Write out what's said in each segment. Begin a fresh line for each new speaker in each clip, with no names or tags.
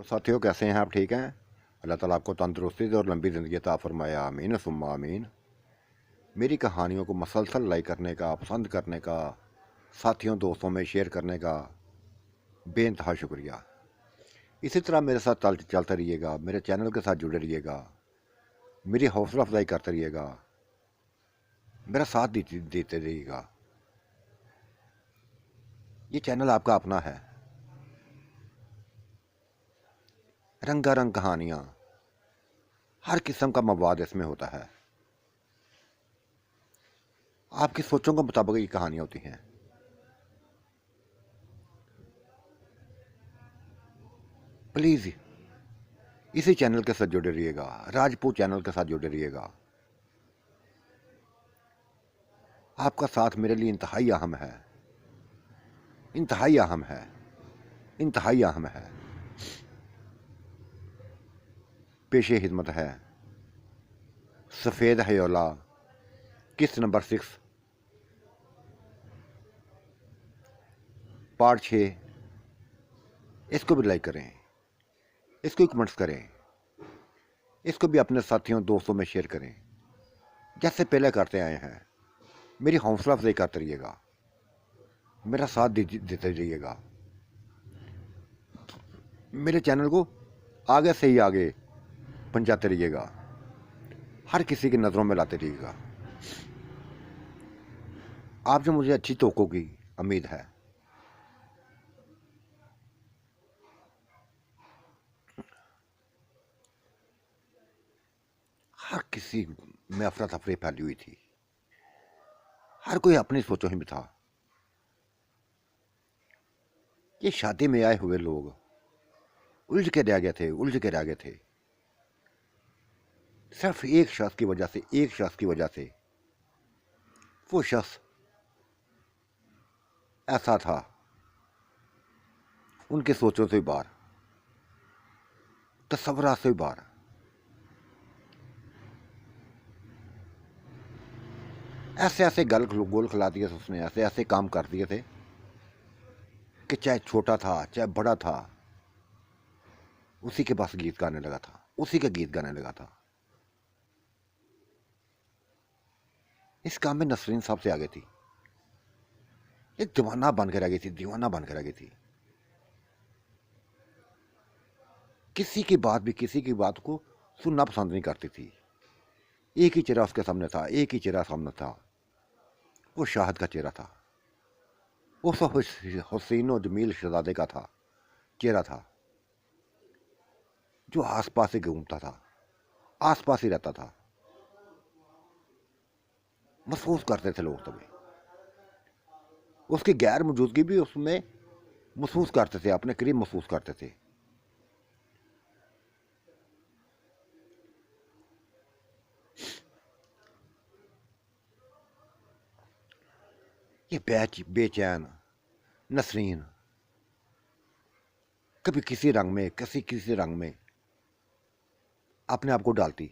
तो साथियों, कैसे हैं आप? ठीक हैं? अल्लाह ताला आपको तंदुरुस्ती दे और लंबी ज़िंदगी अता फरमाए, आमीन सुम्मा आमीन। मेरी कहानियों को मसलसल लाइक करने का, पसंद करने का, साथियों दोस्तों में शेयर करने का बेइंतहा शुक्रिया। इसी तरह मेरे साथ चलते रहिएगा, मेरे चैनल के साथ जुड़े रहिएगा, मेरी हौसला अफजाई करते रहिएगा, मेरा साथ देते रहिएगा। ये चैनल आपका अपना है। रंगारंग कहानियाँ, हर किस्म का मवाद इसमें होता है। आपकी सोचों के मुताबिक ये कहानियाँ होती हैं। प्लीज़ इसी चैनल के साथ जुड़े रहिएगा, राजपूत चैनल के साथ जुड़े रहिएगा। आपका साथ मेरे लिए इंतहाई अहम है, इंतहाई अहम है, इंतहाई अहम है। पेशे हिदमत है सफ़ेद हयोला, किस्त नंबर 6, पार्ट 6। इसको भी लाइक करें, इसको कमेंट्स करें, इसको भी अपने साथियों दोस्तों में शेयर करें, जैसे पहले करते आए हैं। मेरी हौसला अफजाई करते रहिएगा, मेरा साथ देते रहिएगा, मेरे चैनल को आगे से ही आगे पहुंचाते रहिएगा, हर किसी की नज़रों में लाते रहिएगा। आपसे मुझे अच्छी तोकों की उम्मीद है। हर किसी में अफरा तफरी फैली हुई थी, हर कोई अपनी सोचों ही में था। ये शादी में आए हुए लोग उलझ के रह गए थे, उलझ के रह गए थे, सिर्फ एक शख्स की वजह से, एक शख्स की वजह से। वो शख्स ऐसा था, उनके सोचों से बाहर, तस्वुरात से बाहर। ऐसे ऐसे गल गोल खिला दिए थे उसने, ऐसे ऐसे काम कर दिए थे कि चाहे छोटा था चाहे बड़ा था, उसी के पास गीत गाने लगा था, उसी का गीत गाने लगा था। इस काम में नसरीन साहब से आगे थी, एक दीवाना बन के रह गई थी, दीवाना बन के रह गई थी। किसी की बात भी, किसी की बात को सुनना पसंद नहीं करती थी। एक ही चेहरा उसके सामने था, एक ही चेहरा सामने था, वो शाहद का चेहरा था। उस हुसैन जमील शहजादे का था चेहरा था, जो आसपास ही घूमता था, आसपास ही रहता था। महसूस करते थे लोग तभी, उसकी गैर मौजूदगी भी उसमें महसूस करते थे, अपने करीब महसूस करते थे। ये बेचैन नसरीन कभी किसी रंग में, किसी रंग में अपने आप को डालती।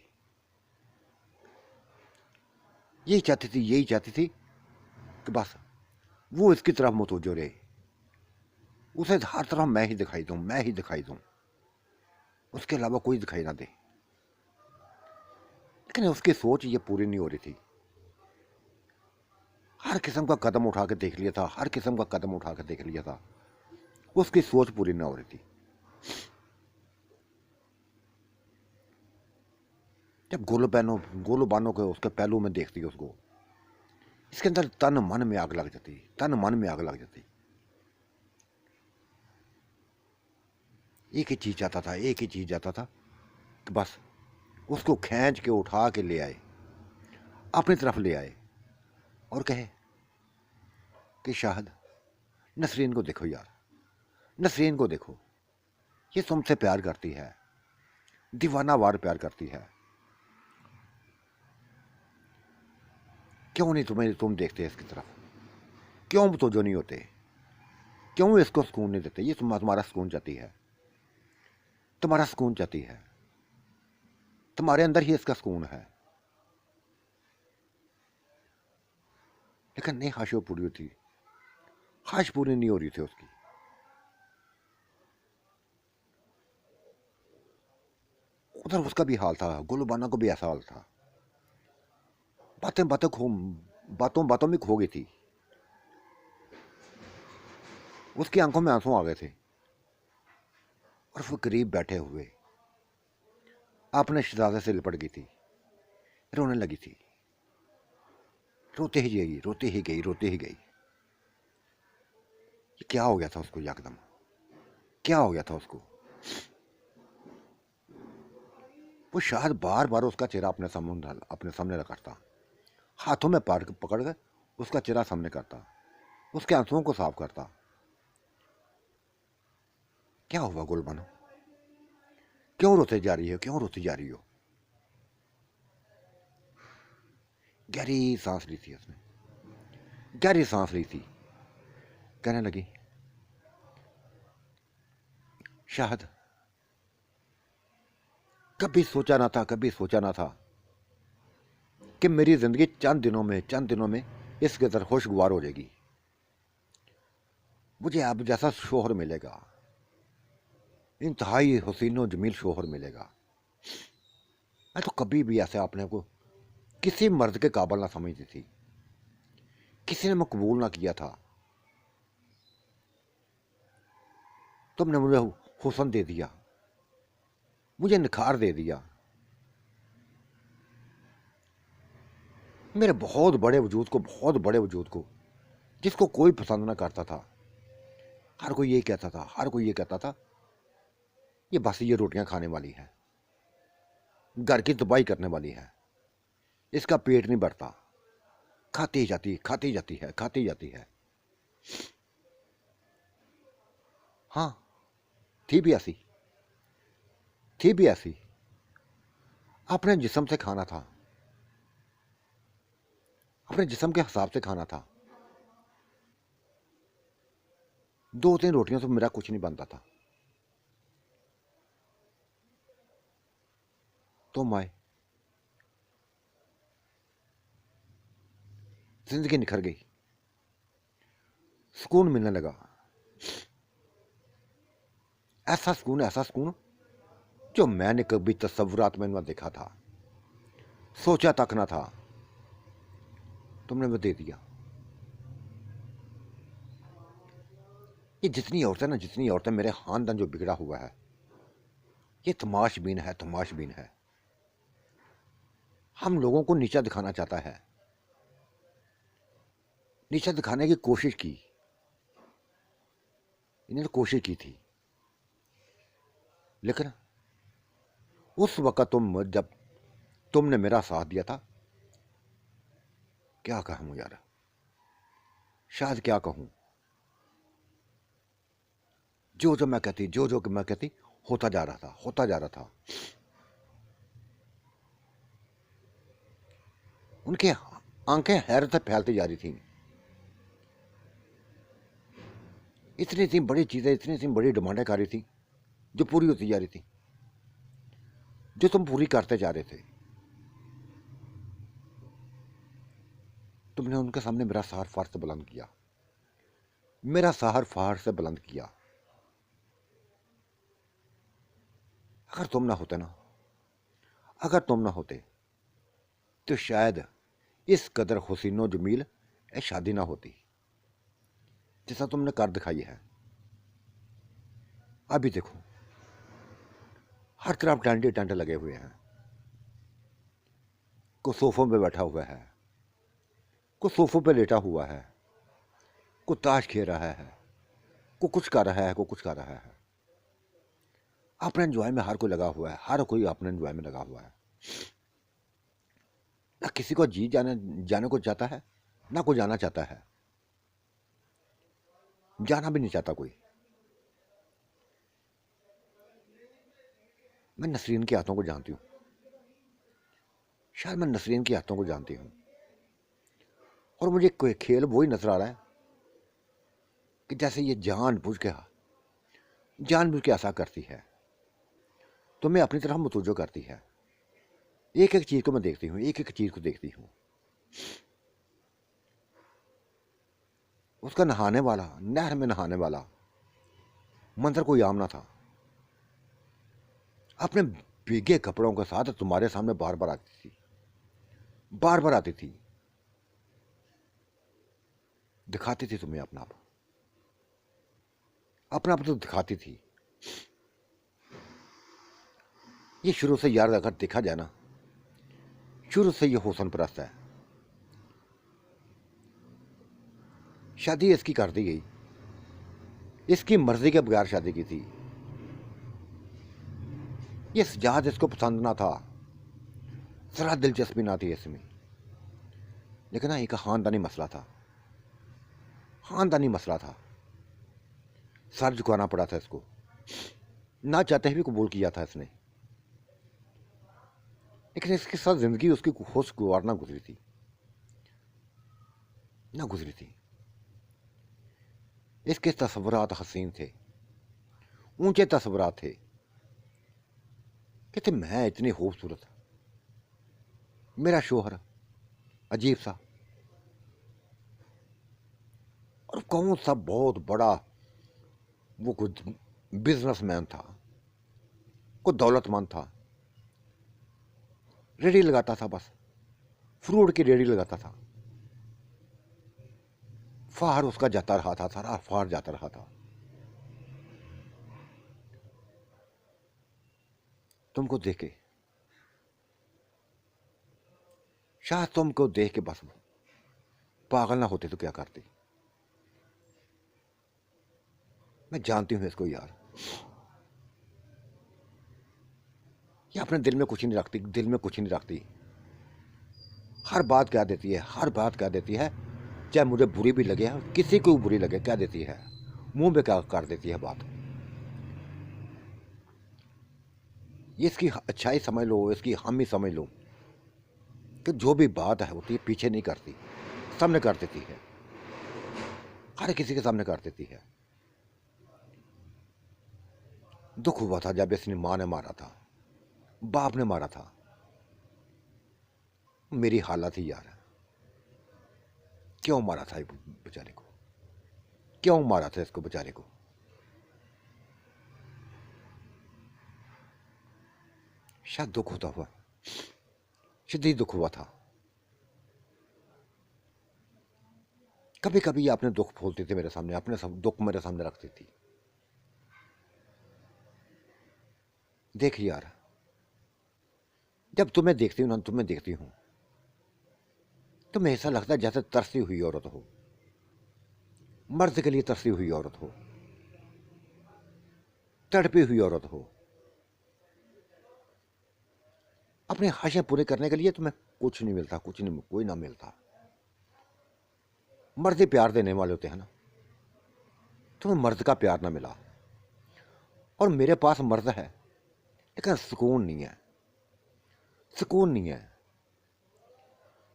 यही चाहती थी, यही चाहती थी कि बस वो इसकी तरफ मुतवज्जो रहे, उसे हर तरफ मैं ही दिखाई दूं, मैं ही दिखाई दूं, उसके अलावा कोई दिखाई ना दे। लेकिन उसकी सोच ये पूरी नहीं हो रही थी। हर किस्म का कदम उठा के देख लिया था, हर किस्म का कदम उठा के देख लिया था, उसकी सोच पूरी ना हो रही थी। जब गोलो बानो के उसके पहलू में देखती उसको, इसके अंदर तन मन में आग लग जाती, तन मन में आग लग जाती। एक ही चीज चाहता था, एक ही चीज चाहता था कि बस उसको खींच के उठा के ले आए, अपनी तरफ ले आए और कहे कि शाहद, नसरीन को देखो यार, नसरीन को देखो, ये तुमसे प्यार करती है, दीवाना वार प्यार करती है। क्यों नहीं तुम देखते इसकी तरफ? क्यों तो जो नहीं होते? क्यों इसको सुकून नहीं देते? ये तुम्हारा सुकून चाहती है, तुम्हारा सुकून चाहती है, तुम्हारे अंदर ही इसका सुकून है। लेकिन नहीं, ख्वाहिश पूरी होती, ख्वाहिश पूरी नहीं हो रही थी उसकी। उधर उसका भी हाल था, गुलबाना को भी ऐसा हाल था। बातें बातें खो बातों बातों में खो गई थी। उसकी आंखों में आंसू आ गए थे और वो करीब बैठे हुए अपने शहजादे से लिपट गई थी, रोने लगी थी। रोते ही गई, रोते ही गई, रोते ही गई। ये क्या हो गया था उसको? एकदम क्या हो गया था उसको? वो शायद बार बार उसका चेहरा अपने सामने रखता, हाथों में पकड़ कर उसका चेहरा सामने करता, उसके आंसुओं को साफ करता। क्या हुआ गुलबानो? क्यों रोते जा रही हो? क्यों रोती जा रही हो? गहरी सांस ली थी उसने, गहरी सांस ली थी। कहने लगी, शायद कभी सोचा ना था, कभी सोचा ना था कि मेरी जिंदगी चंद दिनों में इस कदर खुशगवार हो जाएगी। मुझे अब जैसा शोहर मिलेगा, इंतहाई हसीनो जमील शोहर मिलेगा। मैं तो कभी भी ऐसे अपने को किसी मर्द के काबिल ना समझती थी, किसी ने मैं कबूल ना किया था। तुमने मुझे हुस्न दे दिया, मुझे निखार दे दिया, मेरे बहुत बड़े वजूद को जिसको कोई पसंद ना करता था। हर कोई ये कहता था, हर कोई ये कहता था, ये बस ये रोटियां खाने वाली है, घर की तबाही करने वाली है, इसका पेट नहीं भरता, खाती जाती खाती जाती है, खाती जाती है। हाँ, थी भी ऐसी, थी भी ऐसी। अपने जिस्म से खाना था, अपने जिस्म के हिसाब से खाना था। 2-3 रोटियों से मेरा कुछ नहीं बनता था। तुम आए, जिंदगी निखर गई, सुकून मिलने लगा। ऐसा सुकून जो मैंने कभी तस्वुरात में न देखा था, सोचा तक ना था। तुमने वो दे दिया। ये जितनी औरतें मेरे खानदान जो बिगड़ा हुआ है, ये तमाशबीन है, तमाशबीन है। हम लोगों को नीचा दिखाना चाहता है, नीचा दिखाने की कोशिश की, इन्होंने कोशिश की थी। लेकिन उस वक्त जब तुमने मेरा साथ दिया था, क्या कहूं यार, शायद क्या कहूं, जो मैं कहती होता जा रहा था, होता जा रहा था। उनके आंखें हैरत से फैलती जा रही थी। इतनी सी बड़ी चीजें, इतनी सी बड़ी डिमांडें कर रही थी जो पूरी होती जा रही थी, जो तुम पूरी करते जा रहे थे। तुमने उनके सामने मेरा सहार फार से बुलंद किया, मेरा सहार फार से बुलंद किया। अगर तुम ना होते ना, अगर तुम ना होते तो शायद इस कदर हुसीनो जमील ये शादी ना होती जैसा तुमने कर दिखाई है। अभी देखो, हर तरफ टेंट लगे हुए हैं। कोई सोफों पे बैठा हुआ है, कोई सोफों पे लेटा हुआ है, कोई ताश खेल रहा है, कोई कुछ कर रहा है, कोई कुछ कर रहा है। अपने एंजॉय में हर कोई लगा हुआ है, हर कोई अपने एंजॉय में लगा हुआ है। ना किसी को जी जाने को चाहता है, ना कोई जाना चाहता है, जाना भी नहीं चाहता कोई। मैं नसरीन की आदतों को जानती हूँ, शायद मैं नसरीन की आदतों को जानती हूँ। और मुझे कोई खेल वही नजर आ रहा है कि जैसे ये जानबूझ के ऐसा करती है, तो मैं अपनी तरफ मुतवज्जो करती है। एक एक चीज को मैं देखती हूँ, एक एक चीज को देखती हूँ। उसका नहाने वाला, नहर में नहाने वाला मंजर कोई आम ना था। अपने भीगे कपड़ों के साथ तुम्हारे सामने बार बार आती थी, बार बार आती थी, दिखाती थी तुम्हें अपना आप, अपना आप तो दिखाती थी। ये शुरू से यार अगर देखा जाए ना, शुरू से ये हुस्न परस्त है। शादी इसकी कर दी गई, इसकी मर्जी के बगैर शादी की थी। ये सजाद इसको पसंद ना था, जरा दिलचस्पी ना थी इसमें, लेकिन ना एक खानदानी मसला था, खानदानी मसला था। सर झुकाना पड़ा था इसको, ना चाहते हुए कबूल किया था इसने, लेकिन इसके साथ जिंदगी उसकी खुशगवार ना गुजरी थी, ना गुजरी थी। इसके तस्वुरात हसीन थे, ऊंचे तस्वुरात थे। कहते मैं इतनी खूबसूरत, मेरा शोहर अजीब सा, और कौन सा बहुत बड़ा वो कुछ बिजनेसमैन था, कोई दौलतमंद था, रेडी लगाता था, बस फ्रूट की रेडी लगाता था। फार उसका जाता रहा था, सारा फार जाता रहा था। तुमको देख के, शायद तुमको देख के बस पागल ना होते तो क्या करती। मैं जानती हूं इसको यार, ये अपने दिल में कुछ नहीं रखती, दिल में कुछ नहीं रखती। हर बात कह देती है, हर बात कह देती है, चाहे मुझे बुरी भी लगे, किसी को बुरी लगे, कह देती है, मुंह पे क्या कर देती है बात। ये इसकी अच्छाई समझ लो, इसकी हामी समझ लो कि जो भी बात है होती है पीछे नहीं करती, सामने कर देती है, हर किसी के सामने कर देती है। दुख हुआ था जब इसने माँ ने मारा था, बाप ने मारा था। मेरी हालत ही यार, क्यों मारा था बेचारे को, क्यों मारा था इसको बेचारे को। शायद दुख होता हुआ, शदीद दुख हुआ था। कभी कभी अपने दुख खोलती थी मेरे सामने, अपने सब दुख मेरे सामने रखती थी। देख यार, जब तुम्हें देखती हूं ना, तुम्हें देखती हूं, तुम्हें ऐसा लगता है जैसे तरसी हुई औरत हो, मर्द के लिए तरसी हुई औरत हो, तड़पी हुई औरत हो। अपने ख्वाहिशें पूरे करने के लिए तुम्हें कुछ नहीं मिलता, कुछ नहीं, कोई ना मिलता। मर्द ही प्यार देने वाले होते हैं ना, तुम्हें मर्द का प्यार ना मिला, और मेरे पास मर्द है लेकिन सुकून नहीं है, सुकून नहीं है।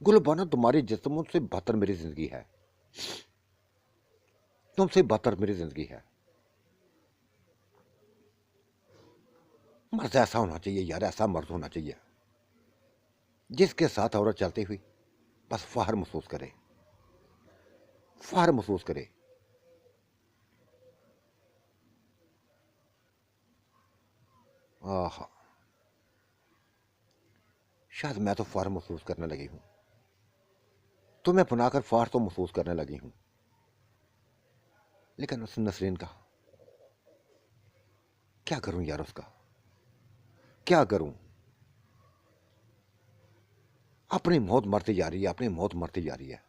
गुलबाना, तुम्हारी जिस्म से बदतर मेरी जिंदगी है, तुमसे बदतर मेरी जिंदगी है। मर्द ऐसा होना चाहिए यार, ऐसा मर्द होना चाहिए जिसके साथ औरत चलती हुई बस फख्र महसूस करे, फख्र महसूस करे। आहा, शायद मैं तो फख्र महसूस करने लगी हूं, तुम्हें अपनाकर फख्र तो महसूस करने लगी हूं, लेकिन उस नसरीन का क्या करूं यार, उसका क्या करूं। अपनी मौत मरती जा रही है, अपनी मौत मरती जा रही है।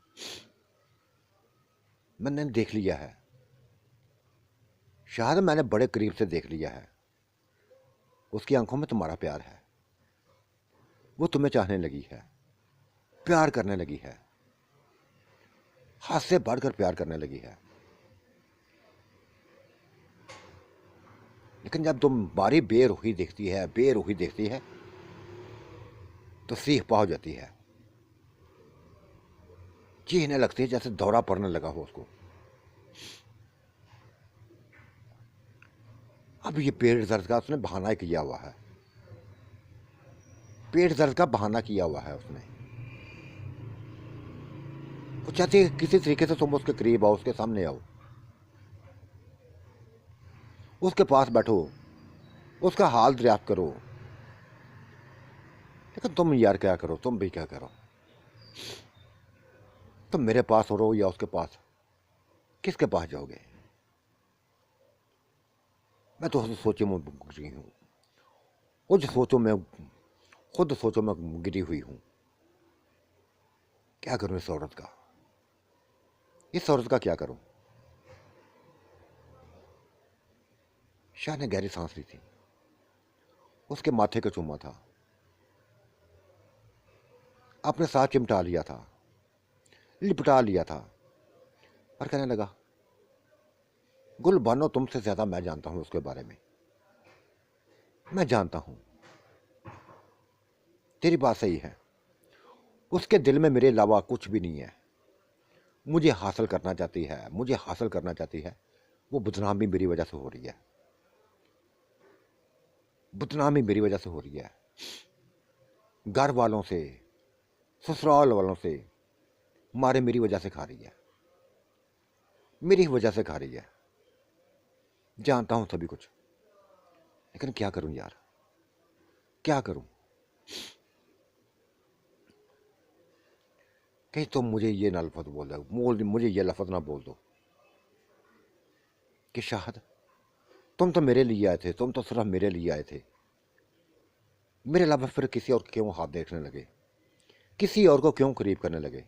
मैंने देख लिया है, शायद मैंने बड़े करीब से देख लिया है, उसकी आंखों में तुम्हारा प्यार है, वो तुम्हें चाहने लगी है, प्यार करने लगी है, हाथ से बढ़कर प्यार करने लगी है। लेकिन जब तुम बारी बेरुखी देखती है, बेरुखी देखती है, तो सीख पा हो जाती है, चीखने लगती है जैसे दौरा पड़ने लगा हो उसको। अब ये पेट दर्द का उसने बहाना किया हुआ है, पेट दर्द का बहाना किया हुआ है उसने। वो चाहती है किसी तरीके से तुम उसके करीब आओ, उसके सामने आओ, उसके पास बैठो, उसका हाल दरियाफ्त करो, लेकिन तुम यार क्या करो, तुम भी क्या करो, तुम मेरे पास हो रहो या उसके पास, किसके पास जाओगे? मैं तो सोचे में गिरी हूँ, खुद सोचो मैं गिरी हुई हूँ। क्या करूँ इस औरत का क्या करूँ? शाह ने गहरी सांस ली थी, उसके माथे का चूमा था, अपने साथ चिमटा लिया था, लिपटा लिया था, और कहने लगा, गुल बानो, तुमसे ज्यादा मैं जानता हूं उसके बारे में। मैं जानता हूं, तेरी बात सही है, उसके दिल में मेरे अलावा कुछ भी नहीं है। मुझे हासिल करना चाहती है। वो बदनामी मेरी वजह से हो रही है, बदनामी मेरी वजह से हो रही है, घर वालों से, ससुराल वालों से मारे मेरी वजह से खा रही है, मेरी वजह से खा रही है। जानता हूं सभी कुछ, लेकिन क्या करूं यार, क्या करूं? कहीं तुम मुझे ये ना लफज मुझे ये लफज ना बोल दो कि शाहद, तुम तो मेरे लिए आए थे, तुम तो सिर्फ मेरे लिए आए थे, मेरे अलावा फिर किसी और क्यों हाथ देखने लगे, किसी और को क्यों करीब करने लगे?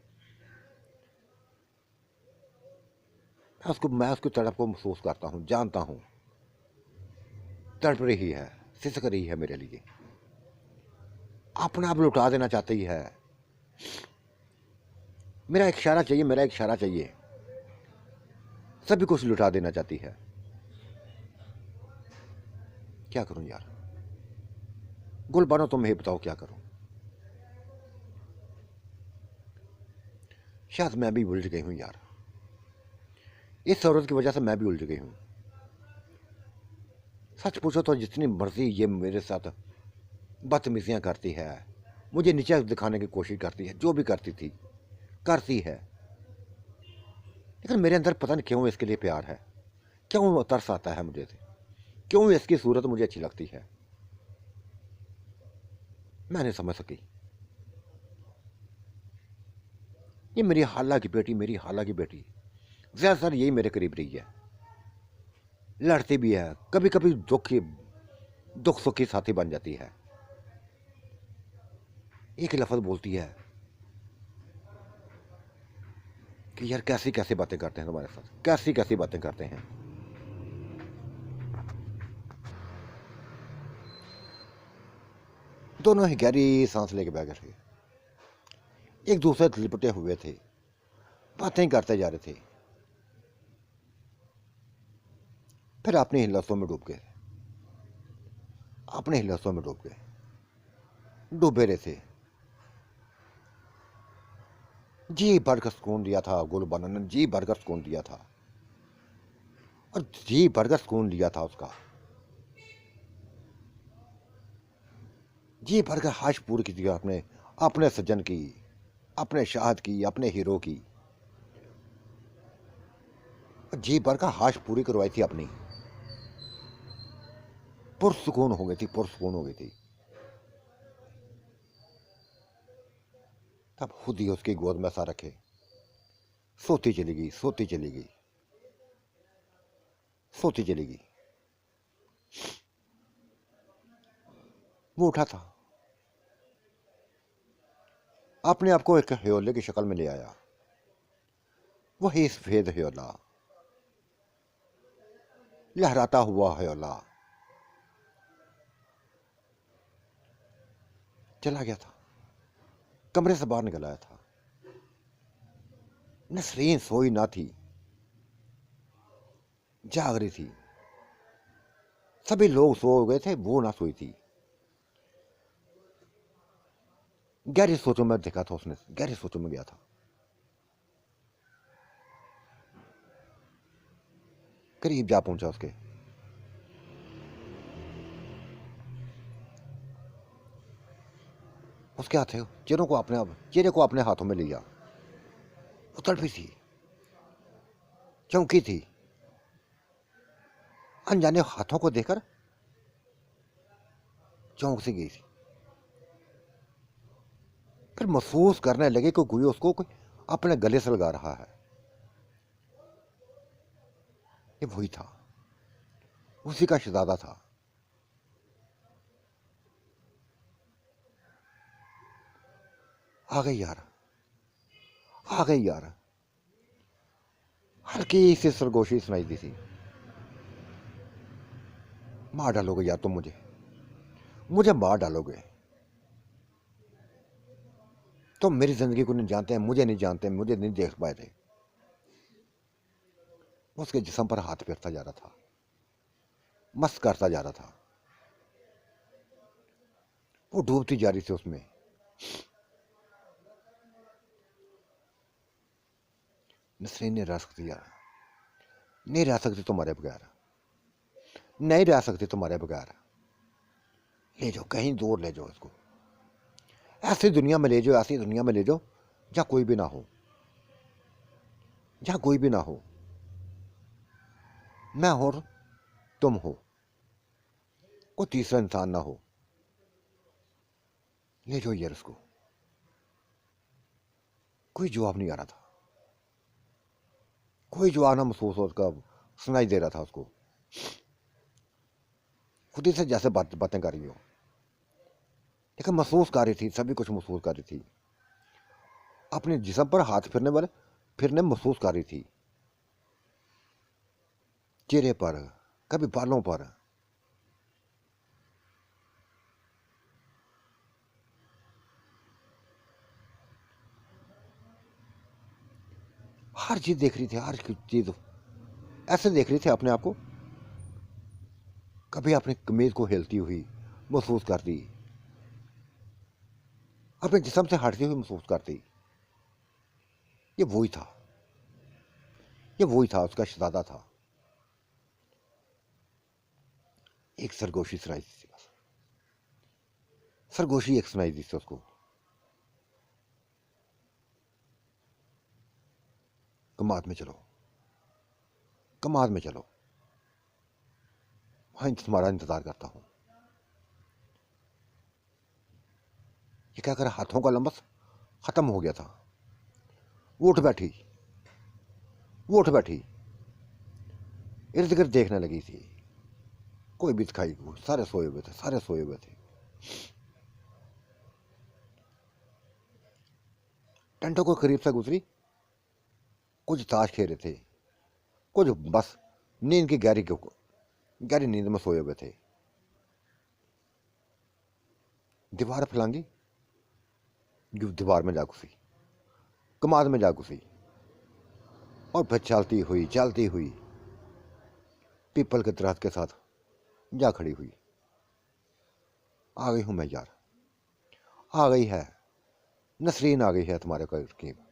मैं उसकी तड़प को महसूस करता हूं, जानता हूं, तड़प रही है, सिसक रही है मेरे लिए, अपना आप लुटा देना चाहती है। मेरा एक इशारा चाहिए, सभी कुछ लुटा देना चाहती है। क्या करूं यार? गुल बानो, तुम ही बताओ क्या करूं? शायद मैं भी उलझ गई हूं यार, इस औरत की वजह से मैं भी उलझ गई हूं। सच पूछो तो जितनी मर्जी ये मेरे साथ बदतमीजियां करती है, मुझे नीचे दिखाने की कोशिश करती है, जो भी करती है, लेकिन मेरे अंदर पता नहीं क्यों इसके लिए प्यार है, क्यों तरस आता है मुझे से, क्यों इसकी सूरत मुझे अच्छी लगती है, मैं नहीं समझ सकी। ये मेरी हाला की बेटी ज्यादातर यही मेरे करीब रही है, लड़ती भी है, कभी कभी दुख सुख की साथी बन जाती है। एक लफ्ज बोलती है कि यार कैसी कैसी बातें करते हैं तुम्हारे साथ, कैसी कैसी बातें करते हैं। दोनों ही गहरी सांस लेके बैठ गए, एक दूसरे से लिपटे हुए थे, बातें करते जा रहे थे, फिर अपनी हिलसों में डूब गए, अपने हिलसों में डूब गए, डूबे रहे थे। जी भरकर सुकून दिया था गुलबानो ने, जी भरकर सुकून दिया था, और जी भरकर सुकून लिया था उसका, जी भरकर हाश पूरी की थी अपने, अपने सज्जन की, अपने शाहद की, अपने हीरो की, जी भरकर हाश पूरी करवाई थी अपनी, पुरसुकून हो गई थी, पुरसुकून हो गई थी। तब खुद ही उसकी गोद में सा रखे, सोती चली गई, सोती चली गई, सोती चली गई। वो उठा था, अपने आप को एक ह्योले की शक्ल में ले आया, वही सफेद ह्योला, लहराता हुआ ह्योला चला गया था, कमरे से बाहर निकल आया था। नसरीन सोई ना थी, जाग रही थी, सभी लोग सो गए थे, वो ना सोई थी। गहरी सोचों में देखा था उसने, गहरी सोचों में गया था, करीब जा पहुंचा उसके हाथ चेहरे को अपने हाथों में लिया। वो तड़पी थी, चौंकी थी, अनजाने हाथों को देखकर चौंक सी गई थी। महसूस करने लगे कि कोई उसको कोई अपने गले से लगा रहा है। ये वही था, उसी का शहजादा था। आ गई यार, आ गई यार। हल्की सी सरगोशी सुनाई दी थी। मार डालोगे यार तुम मुझे, मुझे मार डालोगे। तुम मेरी जिंदगी को नहीं जानते हैं, मुझे नहीं जानते, मुझे नहीं देख पाए थे। उसके जिस्म पर हाथ फेरता जा रहा था, मस्त करता जा रहा था। वो डूबती जा रही थी उसमें। नसरीन नहीं रह सकती यार, नहीं रह सकती तुम्हारे बगैर, नहीं रह सकती तुम्हारे बगैर। ले जाओ कहीं दूर, ले जाओ इसको, ऐसी दुनिया में ले जाओ, ऐसी दुनिया में ले जाओ जहाँ कोई भी ना हो, जहाँ कोई भी ना हो। मैं हो, तुम हो, कोई तीसरा इंसान ना हो। ले जाओ यार इसको। कोई जवाब नहीं आ रहा था, कोई जवाब ना महसूस हो उसका सुनाई दे रहा था उसको। खुद ही से जैसे बातें कर रही हो, लेकिन महसूस कर रही थी, सभी कुछ महसूस कर रही थी। अपने जिस्म पर हाथ फिरने महसूस कर रही थी, चेहरे पर, कभी बालों पर। हर चीज देख रही थी, हर चीज ऐसे देख रही थी अपने आप को। कभी अपनी कमीज को हिलती हुई महसूस करती, अपने जिस्म से हटती हुई महसूस करती। ये वही था, ये वही था, उसका शहजादा था। एक सरगोशी सुनाई दी थी बस, सरगोशी एक सुनाई दी थी उसको। कमाद में चलो, कमाद में चलो, वहां तुम्हारा इंतजार करता हूं। ये क्या कर, हाथों का लंबस खत्म हो गया था। वो उठ बैठी, वो उठ बैठी, इर्द गिर्द देखने लगी थी। कोई भी दिखाई, सारे सोए हुए थे, सारे सोए हुए थे। टेंटों को करीब से गुजरी, कुछ ताश खेल रहे थे, कुछ बस नींद की गहरी नींद में सोए हुए थे। दीवार फैलांगी, दीवार में जा घुसी, कमाद में जा घुसी, और फिर चलती हुई पीपल के दरख्त के साथ जा खड़ी हुई। आ गई हूं मैं यार, आ गई है नसरीन, आ गई है तुम्हारे करीब।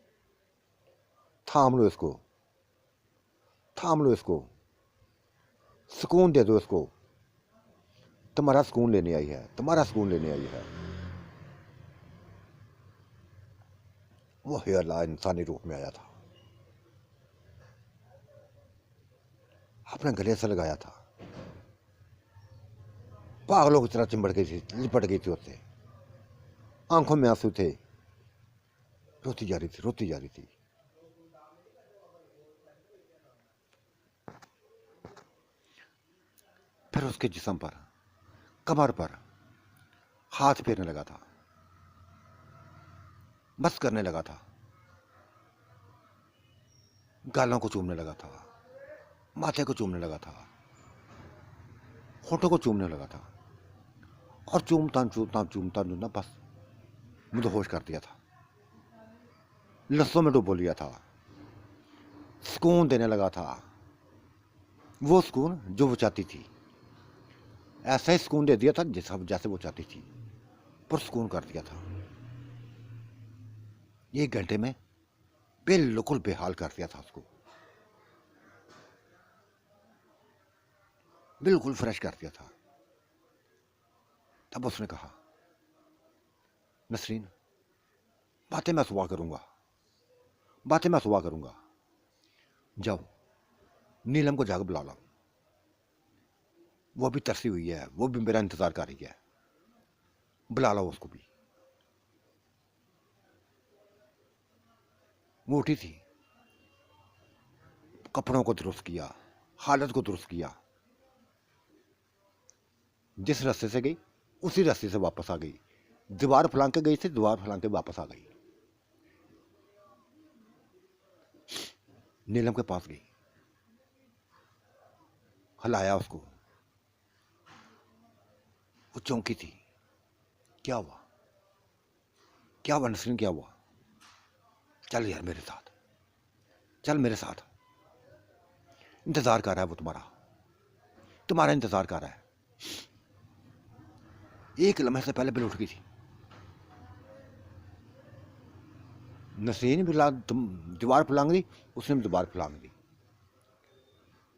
थाम लो इसको, थाम लो इसको, सुकून दे दो इसको। तुम्हारा सुकून लेने आई है, तुम्हारा सुकून लेने आई है। वो ही अल्लाह इंसानी रूप में आया था, अपने गले से लगाया था, पागलों की तरह चिंबड़ गई थी, लिपट गई थी उससे। आंखों में आंसू थे, रोती जा रही थी, रोती जा रही थी। फिर उसके जिस्म पर, कमर पर हाथ फेरने लगा था, बस करने लगा था, गालों को चूमने लगा था, माथे को चूमने लगा था, होठों को चूमने लगा था, और चूमता बस मुदहोश कर दिया था, लफ्जों में डुबो लिया था, सुकून देने लगा था। वो सुकून जो वो चाहती थी, ऐसा ही सुकून दे दिया था जैसे वो चाहती थी, पर सुकून कर दिया था। 1 घंटे में बिल्कुल बेहाल कर दिया था उसको, बिल्कुल फ्रेश कर दिया था। तब उसने कहा, नसरीन, बातें मैं सुबह करूंगा, बातें मैं सुबह करूंगा। जाओ नीलम को जाकर बुला लो, वो भी तरसी हुई है, वो भी मेरा इंतजार कर रही है, बुला लो उसको भी। वो उठी थी, कपड़ों को दुरुस्त किया, हालत को दुरुस्त किया, जिस रास्ते से गई उसी रास्ते से वापस आ गई। दीवार फलांग के गई थी, दीवार फलांग के वापस आ गई। नीलम के पास गई, हलाया उसको। वो चौंकी थी, क्या हुआ, क्या हुआ नसरीन, क्या हुआ? चल यार मेरे साथ, चल मेरे साथ, इंतजार कर रहा है वो तुम्हारा इंतजार कर रहा है। एक लम्हे से पहले बिल उठ गई थी। नसरीन भी तुम दीवार फलांग दी, उसने भी दीवार फलांग दी।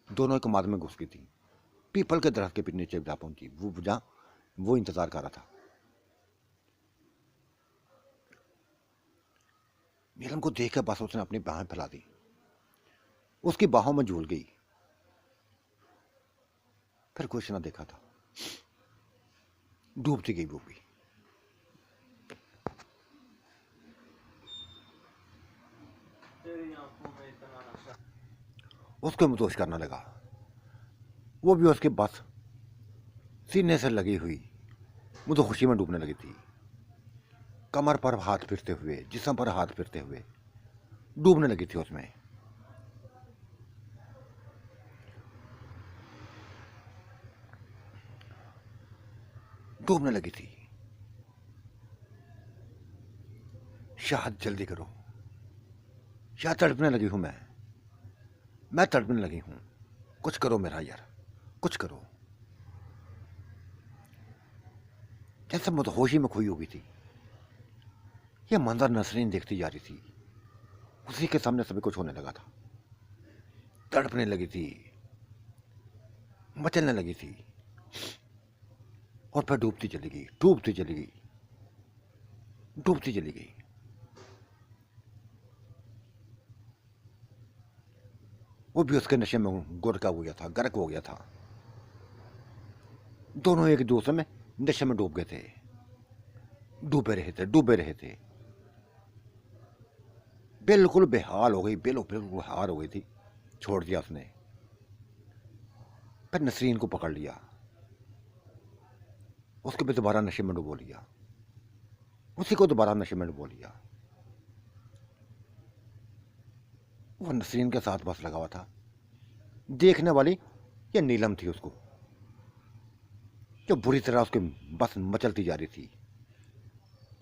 दोनों एक कमाद में घुस गई थी। पीपल के दरख्त के नीचे जा पहुंची। वो इंतजार कर रहा था। नीलम को देखकर बस उसने अपनी बाहें फैला दी, उसकी बाहों में झूल गई। फिर कुछ ना देखा था, डूबती गई वो भी। उसको मुतोश करने लगा। वो भी उसके बस सीने से लगी हुई वो तो खुशी में डूबने लगी थी। कमर पर हाथ फिरते हुए, जिस्म पर हाथ फिरते हुए डूबने लगी थी उसमें। डूबने लगी थी। शायद जल्दी करो, शायद तड़पने लगी हूं मैं तड़पने लगी हूं, कुछ करो मेरा यार, कुछ करो। जैसे मुतहोशी में खोई होगी थी। यह मंजर नसरीन देखती जा रही थी। उसी के सामने सभी कुछ होने लगा था। तड़पने लगी थी, मचलने लगी थी, और फिर डूबती चली गई, डूबती चली गई, डूबती चली गई। वो भी उसके नशे में गुरका हो गया था, गर्क हो गया था। दोनों एक दूसरे में नशे में डूब गए थे, डूबे रहे थे। बिल्कुल बेहाल हो गई, बिल्कुल बेहाल हो गई थी। छोड़ दिया उसने। फिर नसरीन को पकड़ लिया, उसको भी दोबारा नशे में डुबो लिया, उसी को दोबारा नशे में डुबो लिया। वो नसरीन के साथ बस लगा हुआ था। देखने वाली ये नीलम थी, उसको जो बुरी तरह उसके बस मचलती जा रही थी,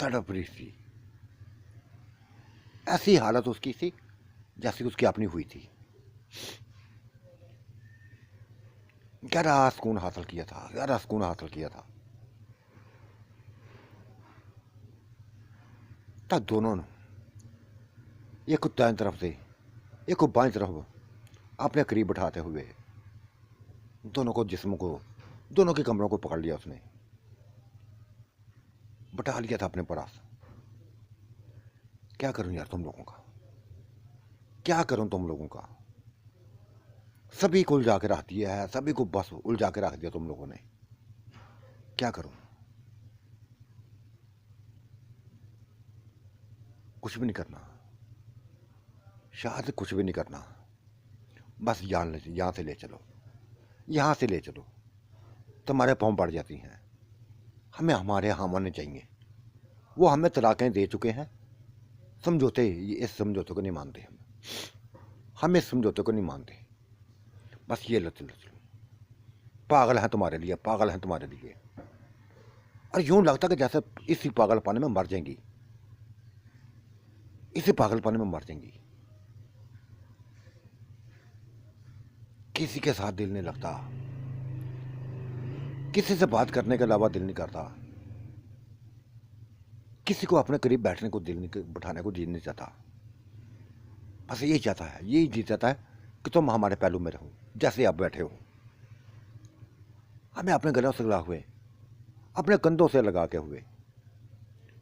तड़प रही थी। ऐसी हालत उसकी थी जैसी उसकी अपनी हुई थी। गहरा सुकून हासिल किया था, गहरा सुकून हासिल किया था। तब दोनों ने एक को दाएं तरफ से, एक को बाएं तरफ अपने करीब बैठाते हुए दोनों को, जिस्म को, दोनों के कमरों को पकड़ लिया उसने, बैठा लिया था अपने पास। क्या करूं यार तुम लोगों का, क्या करूं तुम लोगों का? सभी को उलझा के रख दिया है, सभी को बस उलझा के रख दिया तुम लोगों ने। क्या करूं? कुछ भी नहीं करना, शायद कुछ भी नहीं करना। बस यहाँ से ले चलो, यहाँ से ले चलो। तुम्हारे पाँव पड़ जाती हैं। हमें हमारे यहाँ मानने चाहिए। वो हमें तलाकें दे चुके हैं, समझौते, इस समझौते को नहीं मानते हम इस समझौते को नहीं मानते। बस ये लो चलो, पागल हैं तुम्हारे लिए, पागल हैं तुम्हारे लिए। और यूं लगता कि जैसे इसी पागलपन में मर जाएंगी, इसी पागलपन में मर जाएंगी। किसी के साथ दिल नहीं लगता, किसी से बात करने के अलावा दिल नहीं करता, किसी को अपने करीब बैठने को दिल नहीं, बैठाने को दिल नहीं चाहता। बस यही चाहता है, यही जी चाहता है कि तुम हमारे पहलू में रहो, जैसे आप बैठे हो। हमें अपने गलों से लगा हुए, अपने कंधों से लगा के हुए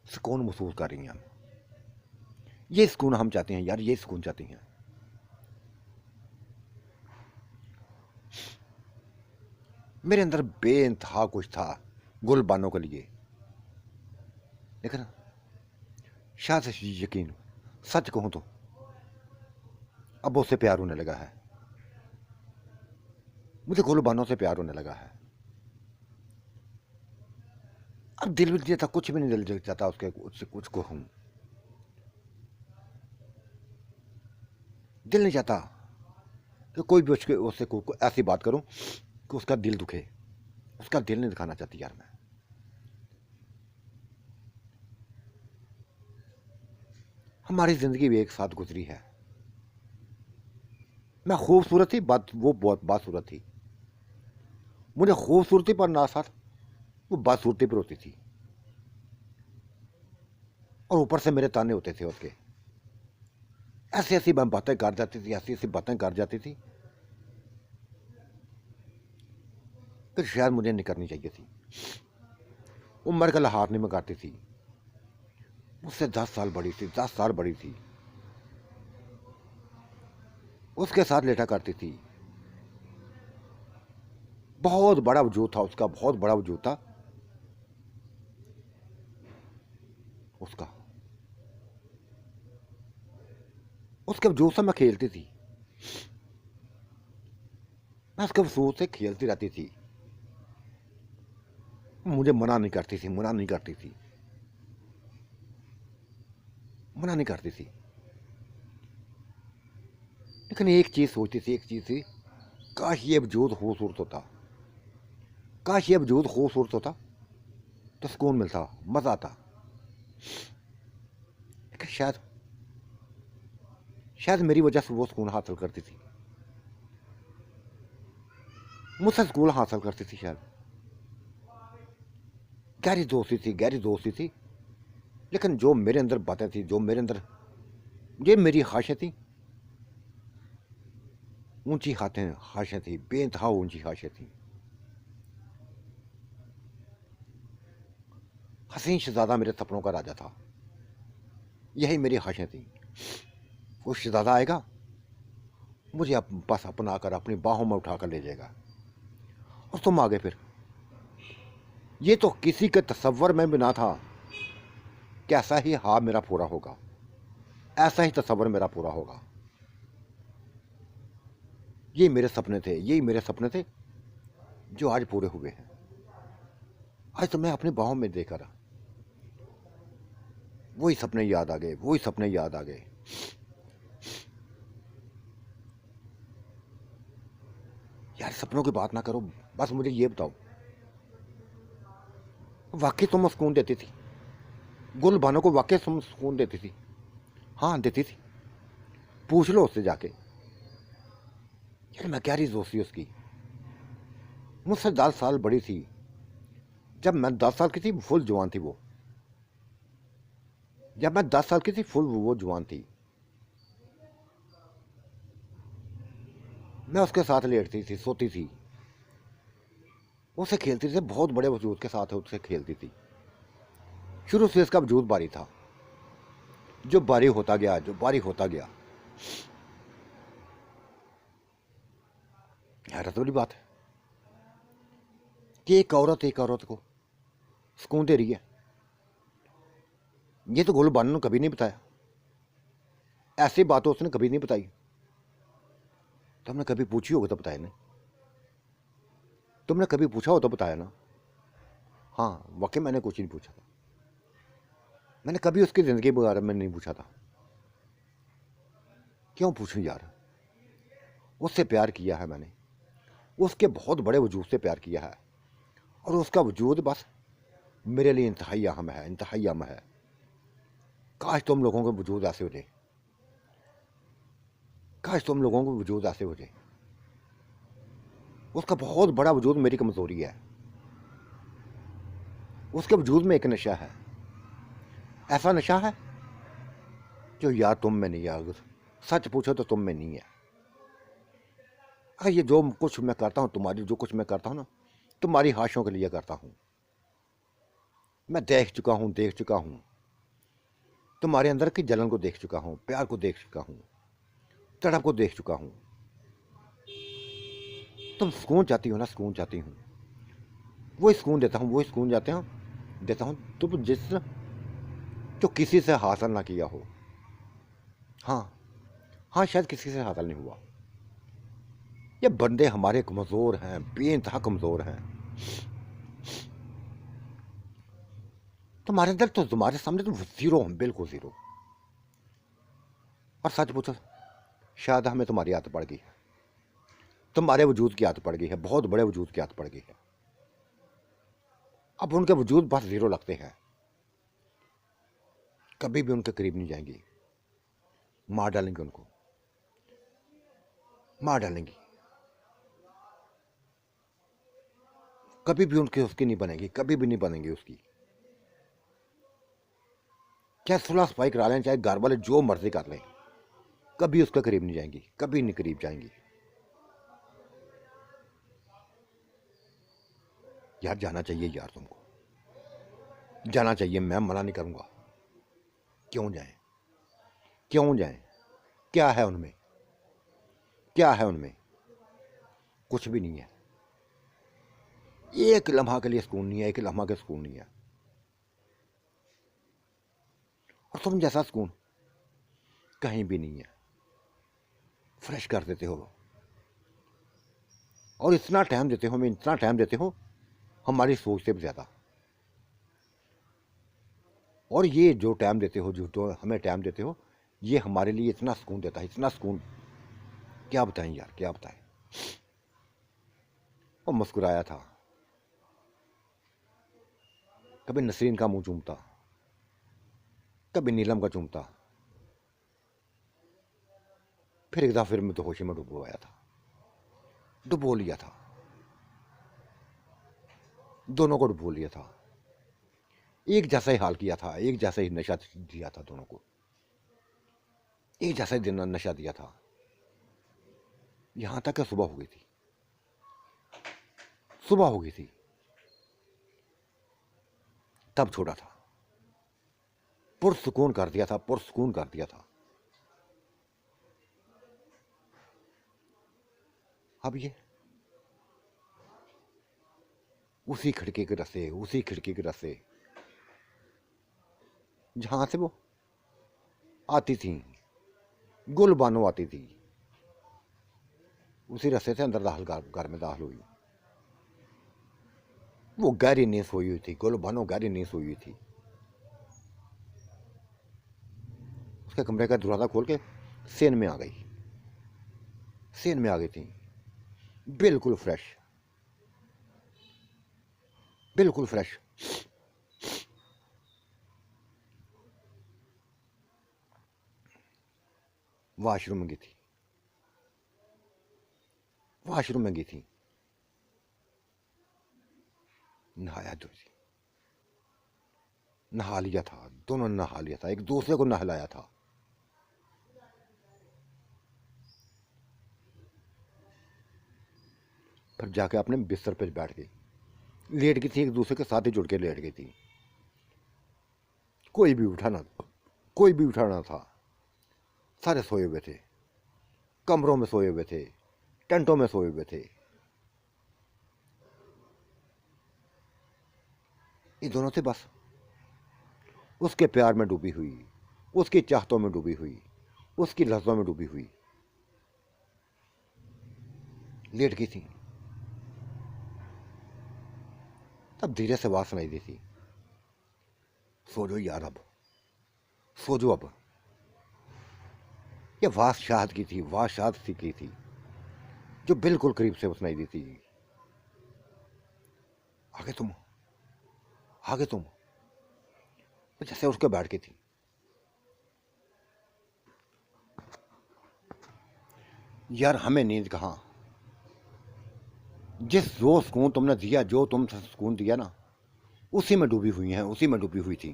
सुकून महसूस कर रही हैं हम। ये सुकून हम चाहते हैं यार, ये सुकून चाहती हैं। मेरे अंदर बेइंतहा कुछ था गुलबानों के लिए, लेकिन शायद यकीन, सच कहूं तो अब उससे प्यार होने लगा है, मुझे गुलबानों से प्यार होने लगा है। अब दिल भी नहीं चाहता, कुछ भी नहीं दिल चाहता उसके उससे कुछ को हूं, दिल नहीं चाहता कि कोई भी उसके उससे को ऐसी बात करूं कि उसका दिल दुखे, उसका दिल नहीं दिखाना चाहती यार मैं। हमारी जिंदगी भी एक साथ गुजरी है। मैं खूबसूरत थी, बात वो बहुत बासूरत थी। मुझे खूबसूरती पर ना साथ वो बासूरती पर होती थी, और ऊपर से मेरे ताने होते थे उसके। ऐसी ऐसी बातें कर जाती थी, ऐसी ऐसी बातें कर जाती थी कि शायद मुझे नहीं करनी चाहिए थी। उम्र का हाथ नहीं मंगाती थी, मुझसे 10 साल बड़ी थी, 10 साल बड़ी थी। उसके साथ लेटा करती थी। बहुत बड़ा वजूद था उसका, बहुत बड़ा वजूद था उसका। उसके वजूद से मैं खेलती थी, मैं उसके वजूद से खेलती रहती थी। मुझे मना नहीं करती थी, मना नहीं करती थी, मना नहीं करती थी। लेकिन एक चीज सोचती थी, एक चीज थी, काश ये वजूद खूबसूरत होता, काश ये वजूद खूबसूरत होता तो सुकून मिलता, मजा आता। लेकिन शायद शायद मेरी वजह से वो सुकून हासिल करती थी, मुझसे सुकून हासिल करती थी शायद। गहरी दोस्ती थी, गहरी दोस्ती थी। लेकिन जो मेरे अंदर बातें थी, जो मेरे अंदर ये मेरी ख्वाहिशें थी, ऊंची हाथें ख्वाहिशें थी, बेइंतहा ऊंची ख्वाहिशें थी। हसीन शहजादा मेरे सपनों का राजा था, यही मेरी ख्वाहिशें थी। वो शहजादा आएगा, मुझे बस अपना कर अपनी बाहों में उठाकर ले जाएगा, और तुम आगे फिर। ये तो किसी के तसव्वुर में भी ना था कि ऐसा ही हाँ मेरा पूरा होगा, ऐसा ही तसव्वुर मेरा पूरा होगा। ये मेरे सपने थे, यही मेरे सपने थे जो आज पूरे हुए हैं। आज तो मैं अपनी बाहों में देखकर वही सपने याद आ गए, वही सपने याद आ गए। यार सपनों की बात ना करो, बस मुझे ये बताओ, वाकई तुम सुकून देती थी? गुलबानो को वाकई तुम सुकून देती थी? हाँ देती थी, पूछ लो उससे जाके। यार मैं क्या रही दोस्ती उसकी, मुझसे 10 साल बड़ी थी। जब मैं 10 साल की थी फुल जवान थी वो, जब मैं 10 साल की थी फुल वो जवान थी। मैं उसके साथ लेटती थी, सोती थी, उससे खेलती थी, बहुत बड़े वजूद के साथ उससे खेलती थी। शुरू से इसका वजूद भारी था, जो भारी होता गया, जो भारी होता गया। हैरत वाली बात है कि एक औरत को सुकून दे रही है। ये तो गुलबानो ने कभी नहीं बताया, ऐसी बात उसने कभी नहीं बताई। तो हमने कभी पूछी होगी तो बताया नहीं, तुमने कभी पूछा हो तो बताया ना। हाँ वाकई मैंने कुछ नहीं पूछा था, मैंने कभी उसकी ज़िंदगी के बारे में नहीं पूछा था। क्यों पूछूं यार, उससे प्यार किया है मैंने, उसके बहुत बड़े वजूद से प्यार किया है, और उसका वजूद बस मेरे लिए इंतहाई अहम है, इंतहाई अहम है। काश तुम लोगों के वजूद ऐसे हो जाए, काश तुम लोगों को वजूद ऐसे हो जाए। उसका बहुत बड़ा वजूद मेरी कमज़ोरी है, उसके वजूद में एक नशा है, ऐसा नशा है जो यार तुम में नहीं है। अगर सच पूछो तो तुम में नहीं है। अगर ये जो कुछ मैं करता हूँ, तुम्हारी जो कुछ मैं करता हूँ ना, तुम्हारी हाशों के लिए करता हूँ। मैं देख चुका हूँ, देख चुका हूँ, तुम्हारे अंदर की जलन को देख चुका हूँ, प्यार को देख चुका हूँ, तड़प को देख चुका हूँ। तुम सुकून चाहती हो ना, सुकून चाहती हूँ, वही सुकून देता हूँ, वही सुकून जाते हैं देता हूँ तुम जिस जो किसी से हासिल ना किया हो। हाँ हाँ, शायद किसी से हासिल नहीं हुआ। ये बंदे हमारे कमज़ोर हैं, बेइंतहा कमज़ोर हैं। तुम्हारे अंदर तो, तुम्हारे सामने तो ज़ीरो हम, बिल्कुल ज़ीरो। और सच पूछो, शायद हमें तुम्हारी आदत पड़ गई है, तुम्हारे वजूद की आदत पड़ गई है, बहुत बड़े वजूद की आदत पड़ गई है। अब उनके वजूद बस ज़ीरो लगते हैं, कभी भी उनके करीब नहीं जाएंगी, मार डालेंगे उनको, मार डालेंगी। कभी भी उनकी उसकी नहीं बनेगी, कभी भी नहीं बनेगी उसकी। चाहे सुलह सफाई करा लें, चाहे घर वाले जो मर्जी कर लें, कभी उसके करीब नहीं जाएंगी, कभी नहीं करीब जाएंगी। यार जाना चाहिए यार, तुमको जाना चाहिए, मैं मना नहीं करूंगा। क्यों जाएं, क्यों जाएं? क्या है उनमें, क्या है उनमें? कुछ भी नहीं है। एक लम्हा के लिए सुकून नहीं है, एक लम्हा के सुकून नहीं है। और तुम जैसा सुकून कहीं भी नहीं है। फ्रेश कर देते हो, और इतना टाइम देते हो, हमें इतना टाइम देते हो, हमारी सोच से भी ज़्यादा। और ये जो टाइम देते हो, जो हमें टाइम देते हो, ये हमारे लिए इतना सुकून देता है, इतना सुकून, क्या बताएं यार, क्या बताएं। और मुस्कुराया था, कभी नसरीन का मुंह चूमता, कभी नीलम का चूमता, फिर एक दफा फिर मैं तो होशी में डुबोया था, डुबो लिया था, दोनों को डुबो लिया था। एक जैसा ही हाल किया था, एक जैसा ही नशा दिया था दोनों को, एक जैसा ही दिन नशा दिया था। यहां तक कि सुबह हो गई थी, सुबह हो गई थी, तब छोड़ा था। पुरसुकून कर दिया था, पुरसुकून कर दिया था। अब ये उसी खिड़की के रस्ते, उसी खिड़की के रस्ते जहां से वो आती थी, गुल बानो आती थी, उसी रास्ते से अंदर दाखिल घर में दाखिल हुई। वो गहरी नींद सोई हुई थी, गुल बानो गहरी नींद सोई हुई थी। उसके कमरे का दरवाज़ा खोल के सेन में आ गई, सेन में आ गई थी, बिल्कुल फ्रेश, बिल्कुल फ्रेश। वॉशरूम में गई थी, वॉशरूम में गई थी, नहाया दूसरी, नहा लिया था, दोनों ने नहा लिया था, एक दूसरे को नहलाया था। फिर जाके अपने बिस्तर पर बैठ गई, लेट गई थी, एक दूसरे के साथ ही जुड़ के लेट गई थी। कोई भी उठा ना, कोई भी उठा ना था, सारे सोए हुए थे, कमरों में सोए हुए थे, टेंटों में सोए हुए थे। ये दोनों थे बस उसके प्यार में डूबी हुई, उसकी चाहतों में डूबी हुई, उसकी लफ्ज़ों में डूबी हुई, लेट गई थी। तब धीरे से आवाज सुनाई दी थी, सो जो यार, अब सो जो अब। ये आवाज शाहद की थी, आवाज शाहद सी की थी, जो बिल्कुल करीब से सुनाई दी थी। आगे तुम, आगे तुम। तो जैसे उसके बैठ गई थी। यार हमें नींद कहाँ, जिस जो सुकून तुमने दिया, जो तुम सुकून दिया ना, उसी में डूबी हुई हैं, उसी में डूबी हुई थी।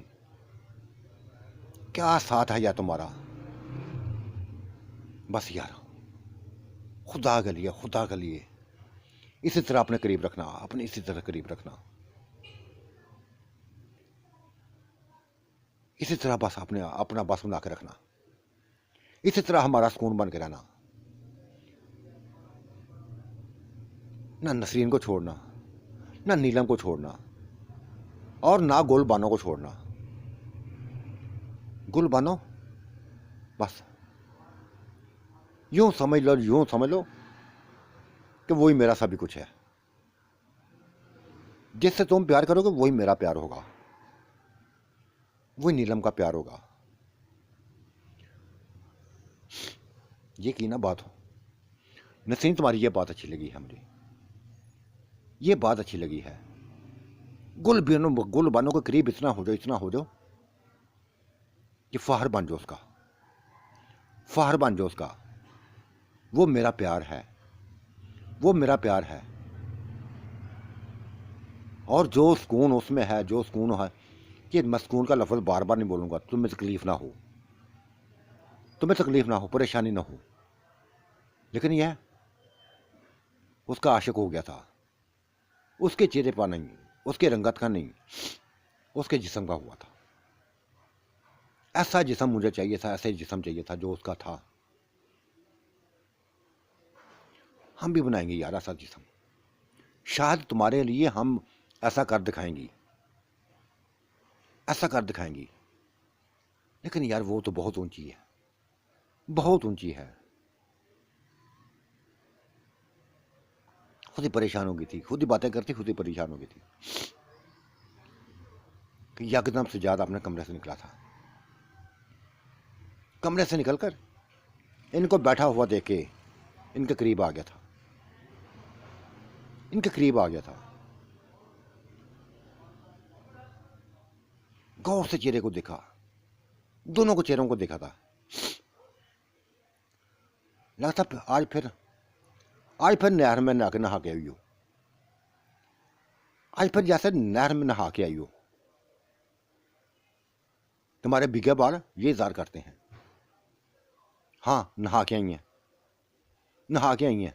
क्या साथ है यार तुम्हारा, बस यार, खुदा के लिए, खुदा के लिए इसी तरह अपने करीब रखना, अपने इसी तरह करीब रखना, इसी तरह बस अपने अपना बस बना के रखना, इसी तरह हमारा सुकून बन के रहना। ना नसरीन को छोड़ना, ना नीलम को छोड़ना, और ना गुल बानो को छोड़ना। गुल बानो बस यूं समझ लो कि वही मेरा सभी कुछ है। जिससे तुम प्यार करोगे वही मेरा प्यार होगा, वही नीलम का प्यार होगा। ये की ना बात हो नसीम, तुम्हारी ये बात अच्छी लगी है मुझे, ये बात अच्छी लगी है। गुल बानों के करीब इतना हो जाओ कि फाहर बन जाओ उसका, फाहर बन जाओ उसका। वो मेरा प्यार है, वो मेरा प्यार है। और जो सुकून उसमें है, जो सुकून है कि मैं सुकून का लफ्ज़ बार बार नहीं बोलूँगा, तुम्हें तकलीफ़ ना हो, तुम्हें तकलीफ़ ना हो, परेशानी ना हो। लेकिन यह उसका आशिक हो गया था, उसके चेहरे पर नहीं, उसके रंगत का नहीं, उसके जिस्म का हुआ था। ऐसा जिस्म मुझे चाहिए था, ऐसा जिस्म चाहिए था जो उसका था। हम भी बनाएंगे यार ऐसा जिस्म, शायद तुम्हारे लिए हम ऐसा कर दिखाएंगी, ऐसा कर दिखाएंगी। लेकिन यार वो तो बहुत ऊंची है, बहुत ऊंची है। खुद ही परेशान हो गई थी, खुद ही बातें करती, खुद ही परेशान हो गई थी कि यकदम से ज्यादा अपने कमरे से निकला था। कमरे से निकलकर इनको बैठा हुआ देख के इनके करीब आ गया था, इनके करीब आ गया था। गौर से चेहरे को देखा, दोनों को चेहरों को देखा था। लगता आज फिर नहर में नहा के आई हो, आज फिर जैसे नहर में नहा के आई हो। तुम्हारे बिगे बाल ये इज़हार करते हैं। हाँ, नहा के आई हैं, नहा के आई हैं।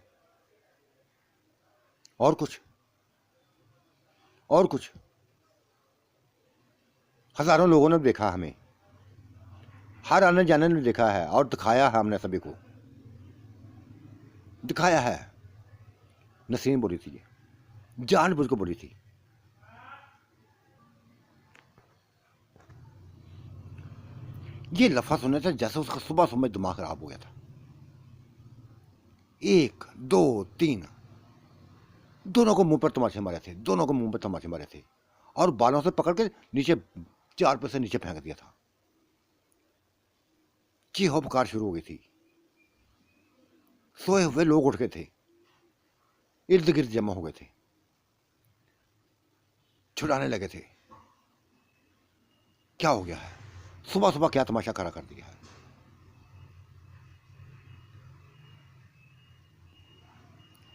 और कुछ, और कुछ। हजारों लोगों ने देखा, हमें हर आने जाने ने देखा है और दिखाया है, हमने सभी को दिखाया है। नसीम बोली थी, जानबूझ को बोली थी। ये लफा सुनने से जैसे उसका सुबह सुबह दिमाग खराब हो गया था। 1 2 3 दोनों को मुंह पर तमाचे मारे थे, दोनों को मुंह पर तमाचे मारे थे और बालों से पकड़ के नीचे 4 पे से नीचे फेंक दिया था। चीहो पुकार शुरू हो गई थी। सोए हुए लोग उठ गए थे, इर्द गिर्द जमा हो गए थे, छुड़ाने लगे थे। क्या हो गया है? सुबह सुबह क्या तमाशा खड़ा कर दिया है?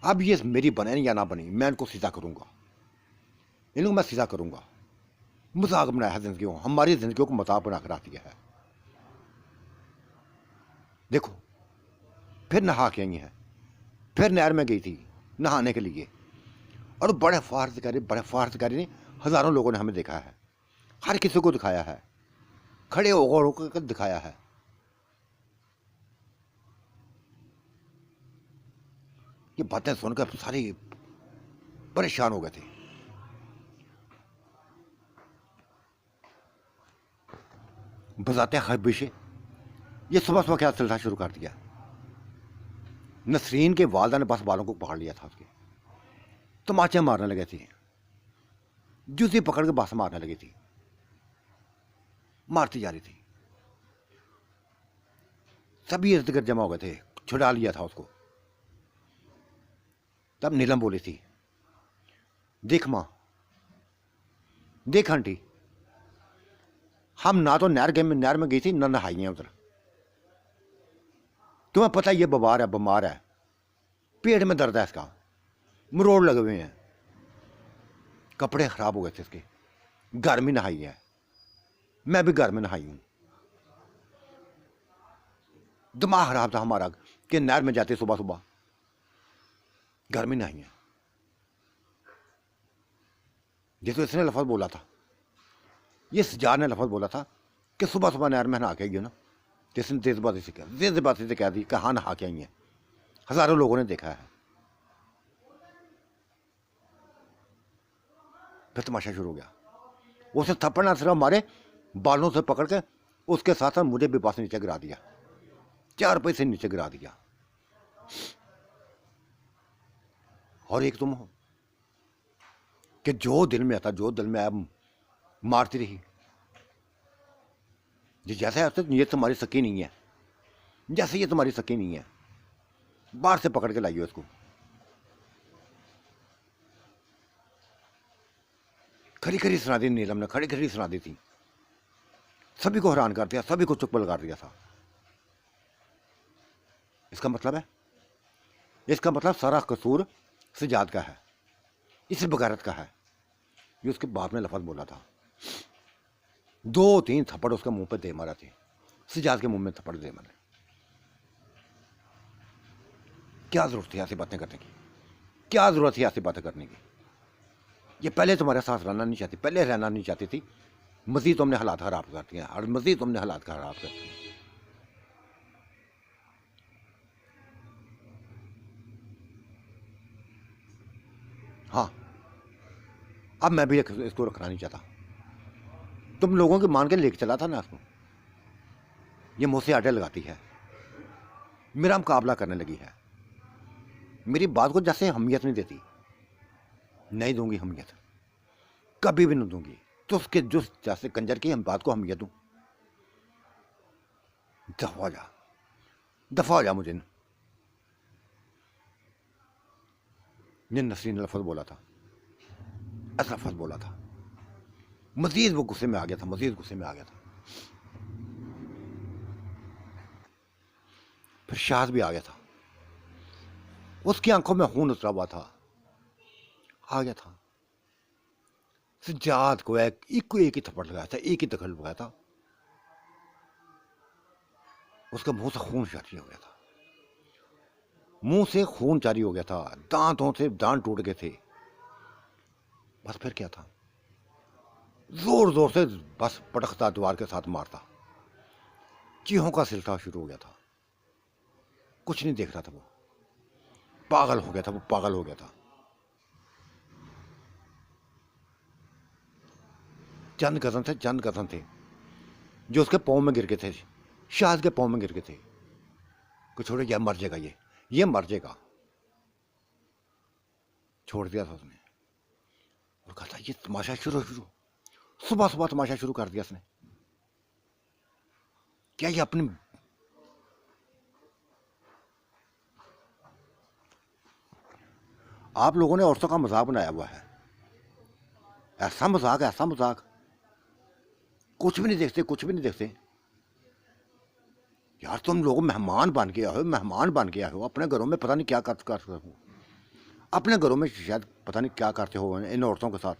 अब ये मेरी बने या ना बनी, मैं इनको सीधा करूंगा, इनको मैं सीधा करूंगा। मजाक बनाया है जिंदगियों, हमारी जिंदगियों को मजाक बनाकर रख दिया है। देखो, फिर नहा के आई है, फिर नहर में गई थी नहाने के लिए और बड़े फारतकारी ने हजारों लोगों ने हमें देखा है, हर किसी को दिखाया है, खड़े होकर दिखाया है। ये बातें सुनकर सारे परेशान हो गए थे। बजाते खरबशे ये सुबह सुबह क्या सिलसिला शुरू कर दिया। नसरीन के वालदा ने बस बालों को पकड़ लिया था, उसके तमाचे मारने लगे थे, जूती पकड़ के बस मारने लगी थी, मारती जा रही थी। सभी इर्द गिर्द जमा हो गए थे, छुड़ा लिया था उसको। तब नीलम बोली थी, देख मां, देख आंटी, हम ना तो नहर में गई थी, ना नहाई है उधर। तुम्हें पता है ये बीमार है, पेट में दर्द है इसका, मरोड़ लगे हुए हैं, कपड़े खराब हो गए थे इसके, घर में नहाई है, मैं भी घर में नहाई हूं। दिमाग खराब था हमारा कि नहर में जाते सुबह सुबह, घर में नहाई है। ये तो इसने लफ्ज बोला था, ये सजाद ने लफ्ज बोला था कि सुबह सुबह नहर में नहा के आई हो ना। जिसने तेजबाजी से कह दी कि हाँ नहा के आई है। हजारों लोगों ने देखा है। फिर तमाशा शुरू हो गया। उसे थप्पड़ ना सिर्फ मारे, बालों से पकड़ के उसके साथ साथ मुझे भी पास नीचे गिरा दिया, 4 पैसे नीचे गिरा दिया। और एक तुम हो कि जो दिल में आता, जो दिल में आया मारती रही। जैसे ये तुम्हारी सकी नहीं है, जैसे ये तुम्हारी सकी नहीं है, बाहर से पकड़ के लाइए उसको। खड़ी खड़ी सुना दी नीलम ने, खड़ी खड़ी सुना दी थी, सभी को हैरान कर दिया, सभी को चुप लगा दिया था। इसका मतलब सारा कसूर सजाद का है, इस बगारत का है। ये उसके बाप ने लफज बोला था। 2-3 थप्पड़ उसके मुंह पे दे मारा थे, सजाद के मुंह में थप्पड़ दे मारे। क्या जरूरत थी ऐसी बातें करने की? क्या जरूरत थी ऐसी बातें करने की? ये पहले तुम्हारे साथ रहना नहीं चाहती, पहले रहना नहीं चाहती थी, मजीद तुमने हालात खराब कर दिए और मजीद तुमने हालात खराब कर दिए। हाँ, अब मैं भी इसको रखना नहीं चाहता। तुम लोगों के मान के लेके चला था ना इसको, ये मुझसे आटे लगाती है, मेरा मुकाबला करने लगी है, मेरी बात को जैसे अहमियत नहीं देती। नहीं दूंगी अहमियत, कभी भी नहीं दूंगी। तो उसके जो जैसे कंजर की हम बात को अहमियत दूं? दफा जा, दफा हो जा। मुझे ये नसरीन ने लफज बोला था, ऐसा लफज बोला था, मजीद वो गुस्से में आ गया था, मजीद गुस्से में आ गया था। फिर शाद भी आ गया था, उसकी आंखों में खून उतरा हुआ था, आ गया था। सज्जाद को एक ही थप्पड़ लगाया था, एक ही दखल लगाया था, उसका मुंह से खून जारी हो गया था, मुंह से खून जारी हो गया था, दांतों से दांत टूट गए थे। बस फिर क्या था? जोर जोर से बस पटकता, दीवार के साथ मारता, चीहों का सिलसिला शुरू हो गया था। कुछ नहीं देख रहा था, वो पागल हो गया था, वो पागल हो गया था। चंद गजन थे जो उसके पाँव में गिर गए थे, शाद के पाँव में गिर गए थे। कुछ छोड़े, यह मर जाएगा, ये मर जाएगा। छोड़ दिया था उसने और कहा था ये तमाशा शुरू सुबह सुबह तमाशा शुरू कर दिया उसने। क्या ये अपनी आप लोगों ने औरतों का मजाक बनाया हुआ है, ऐसा मजाक, कुछ भी नहीं देखते, कुछ भी नहीं देखते। यार तुम लोग मेहमान बन के आए हो अपने घरों में, पता नहीं क्या कर हो, अपने घरों में शायद पता नहीं क्या करते हो इन औरतों के साथ।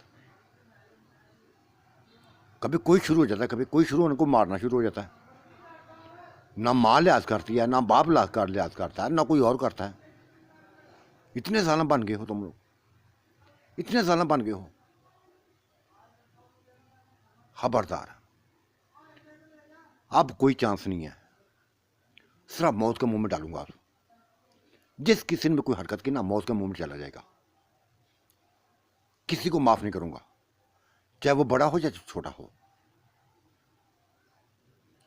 कभी कोई शुरू हो जाता है, कभी कोई शुरू, उनको मारना शुरू हो जाता है। ना माँ लिहाज करती है, ना बाप लिहाज करता है, ना कोई और करता है। इतने साल बन गए हो तुम लोग, इतने साल बन गए हो। खबरदार, अब कोई चांस नहीं है, सिर्फ मौत के मुंह में डालूंगा आप। जिस किसी ने कोई हरकत की ना, मौत के मुंह में चला जाएगा। किसी को माफ नहीं करूंगा, चाहे वो बड़ा हो या छोटा हो।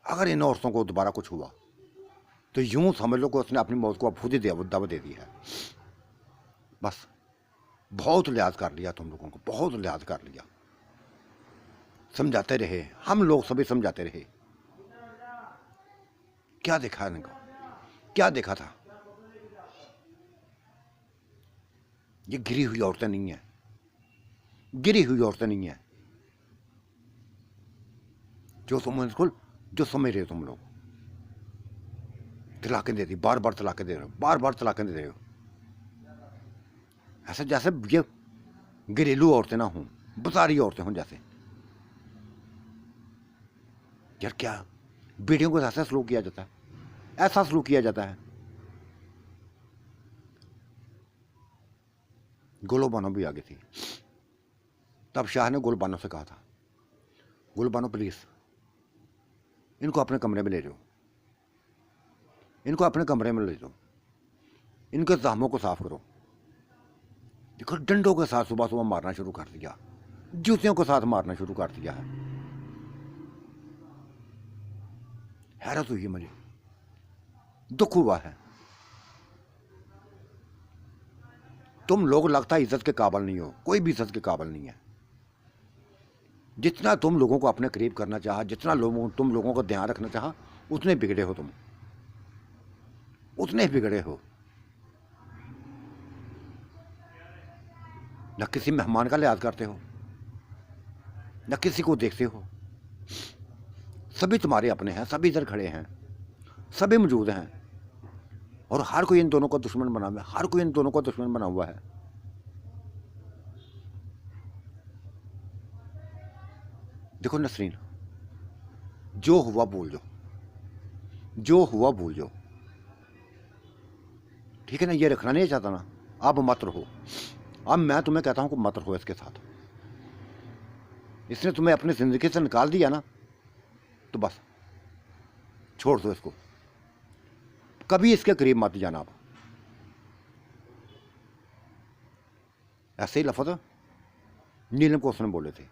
अगर इन औरतों को दोबारा कुछ हुआ तो यूं समझ लो कि उसने अपनी मौत को अब खुद ही दावा दे दी है। बस बहुत लिहाज कर लिया तुम लोगों को, बहुत लिहाज कर लिया। समझाते रहे हम लोग, सभी समझाते रहे। क्या देखा इनको, क्या देखा था? ये गिरी हुई औरतें नहीं है, गिरी हुई औरतें नहीं है जो तुम इसको जो समझ रहे हो। तुम लोग तलाकें दे दी, बार बार तलाकें दे रहे हो, बार बार तलाकें दे रहे हो, ऐसे जैसे ये घरेलू औरतें ना हों, बाजारी औरतें हों जैसे। यार क्या बेटियों को ऐसा सलूक किया जाता है, ऐसा सलूक किया जाता है। गुलबानो भी आगे थी, तब शाह ने गुलबानो से कहा था, गुलबानो प्लीज इनको अपने कमरे में ले जाओ, इनको अपने कमरे में ले जाओ, इनके जख्मों को साफ करो। देखो डंडों के साथ सुबह सुबह मारना शुरू कर दिया, जूतियों के साथ मारना शुरू कर दिया है। हैरत हुई है मुझे, दुख हुआ है। तुम लोग लगता है इज्जत के काबिल नहीं हो, कोई भी इज्जत के काबिल नहीं है। जितना तुम लोगों को अपने करीब करना चाहा, जितना तुम लोगों को ध्यान रखना चाहा, उतने बिगड़े हो तुम, उतने बिगड़े हो। न किसी मेहमान का लिहाज करते हो, न किसी को देखते हो। सभी तुम्हारे अपने हैं, सभी इधर खड़े हैं, सभी मौजूद हैं, और हर कोई इन दोनों को दुश्मन बना हुआ है, हर कोई इन दोनों को दुश्मन बना हुआ है। देखो नसरीन, जो हुआ भूल जाओ, जो हुआ भूल जाओ, ठीक है ना। ये रखना नहीं चाहता ना, अब मत रहो। अब मैं तुम्हें कहता हूं कि मत रहो इसके साथ। इसने तुम्हें अपनी जिंदगी से निकाल दिया ना, तो बस छोड़ दो इसको, कभी इसके करीब मत जाना। आप ऐसे ही लफ्ज़ नीलम को उसने बोले थे।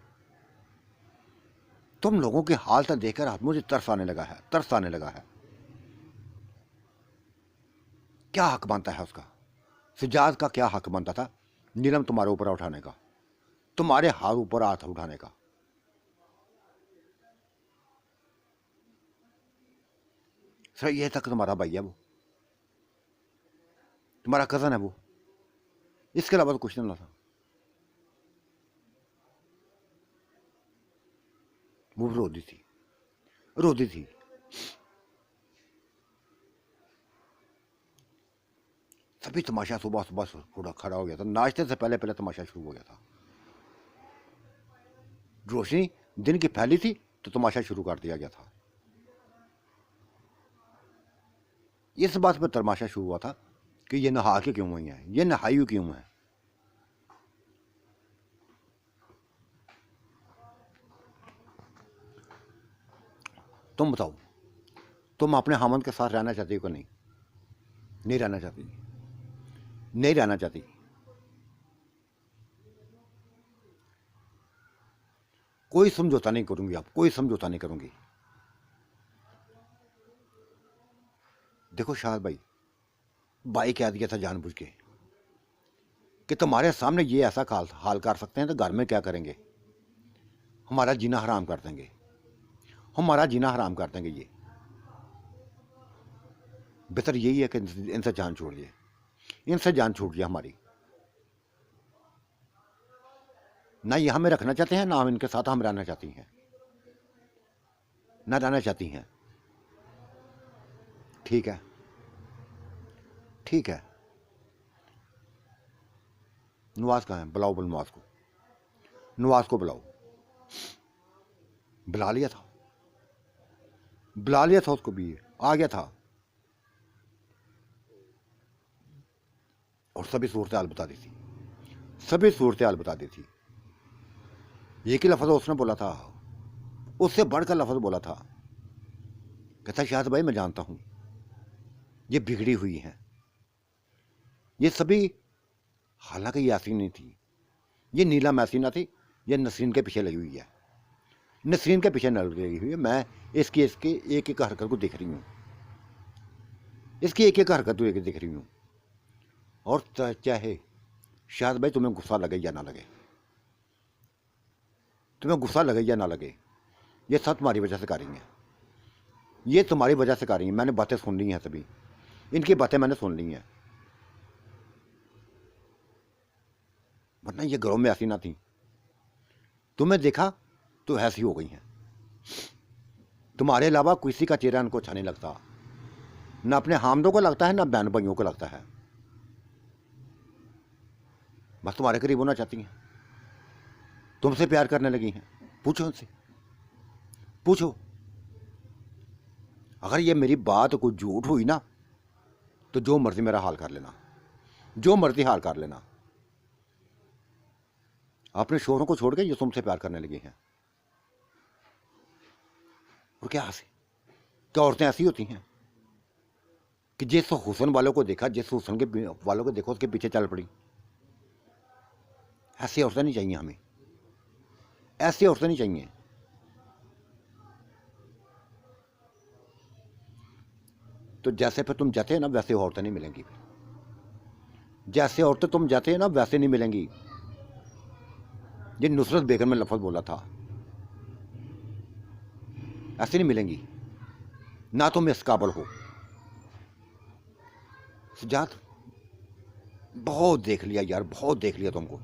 तुम लोगों की हालत देखकर मुझे तरस आने लगा है, तरस आने लगा है। क्या हक बनता है उसका? सिजाद का क्या हक बनता था नीलम तुम्हारे ऊपर उठाने का, तुम्हारे हाथ ऊपर हाथ उठाने का? सर ये तक तुम्हारा भाई है, वो तुम्हारा कजन है, वो इसके अलावा तो कुछ नहीं था। वो रोती थी, रोती थी। सभी तमाशा सुबह सुबह थोड़ा खड़ा हो गया था, नाश्ते से पहले पहले तमाशा शुरू हो गया था। रोशनी दिन की फैली थी तो तमाशा शुरू कर दिया गया था। इस बात पर तमाशा शुरू हुआ था कि ये नहा के क्यों हुई है, ये नहाई हुई क्यों है। तुम बताओ, तुम अपने हामद के साथ रहना चाहती हो कि नहीं? नहीं रहना चाहती, नहीं रहना चाहती। कोई समझौता नहीं करूंगी, आप कोई समझौता नहीं करूंगी। देखो शाहद भाई, भाई कह दिया था जानबूझ के कि तुम्हारे सामने ये ऐसा हाल कर सकते हैं तो घर में क्या करेंगे, हमारा जीना हराम कर देंगे, हमारा जीना हराम कर देंगे। ये बेहतर यही है कि इनसे जान छोड़िए, इनसे जान छूट जाए हमारी। ना ये हमें रखना चाहते हैं, ना हम इनके साथ हम रहना चाहती हैं, ना रहना चाहती हैं। ठीक है, ठीक है। नवाज कहाँ है? बुलाओ नवाज को, नवाज को बुलाओ। बुला लिया था, बुला लिया था उसको भी, आ गया था और सभी सूरत हाल बता दी थी, सभी सूरत हाल बता दी थी। एक ही लफ्ज़ उसने बोला था, उससे बढ़कर लफ्ज़ बोला था। कहता शायद भाई मैं जानता हूं ये बिगड़ी हुई हैं, ये सभी, हालांकि ये यासीन नहीं थी, ये नीलम यासीना थी, ये नसरीन के पीछे लगी हुई है, नसरीन के पीछे लगी हुई है। मैं इसकी एक एक हरकत को देख रही हूँ, इसकी एक एक हरकत को देख रही हूँ। और चाहे शायद भाई तुम्हें गुस्सा लगे या ना लगे, तुम्हें गुस्सा लगे या ना लगे, ये सब तुम्हारी वजह से कर रही हैं, ये तुम्हारी वजह से कर रही हैं। मैंने बातें सुन ली हैं, सभी इनकी बातें मैंने सुन ली हैं, वरना ये घरों में ऐसी ना थी। तुम्हें देखा तो ऐसी हो गई हैं, तुम्हारे अलावा किसी का चेहरा इनको अच्छा नहीं लगता, ना अपने हामदों को लगता है, ना बहन भाइयों को लगता है। बस तुम्हारे करीब होना चाहती हैं, तुमसे प्यार करने लगी हैं। पूछो उनसे, पूछो। अगर ये मेरी बात कोई झूठ हुई ना, तो जो मर्जी मेरा हाल कर लेना, जो मर्जी हाल कर लेना। अपने शोहरों को छोड़ के ये तुमसे प्यार करने लगी हैं। और क्या हंसी, क्या औरतें ऐसी होती हैं कि जिस हुस्न वालों को देखा, जिस हुस्न के वालों को देखो, उसके पीछे चल पड़ी। ऐसी औरतें नहीं चाहिए हमें, ऐसी औरतें नहीं चाहिए। तो जैसे फिर तुम जाते हैं ना, वैसे औरतें नहीं मिलेंगी फिर। जैसे औरतें तुम जाते हैं ना वैसे नहीं मिलेंगी। ये नुसरत बेगम ने लफ्ज़ बोला था, ऐसे नहीं मिलेंगी, ना तुम इस काबिल हो। सजाद, बहुत देख लिया यार, बहुत देख लिया तुमको,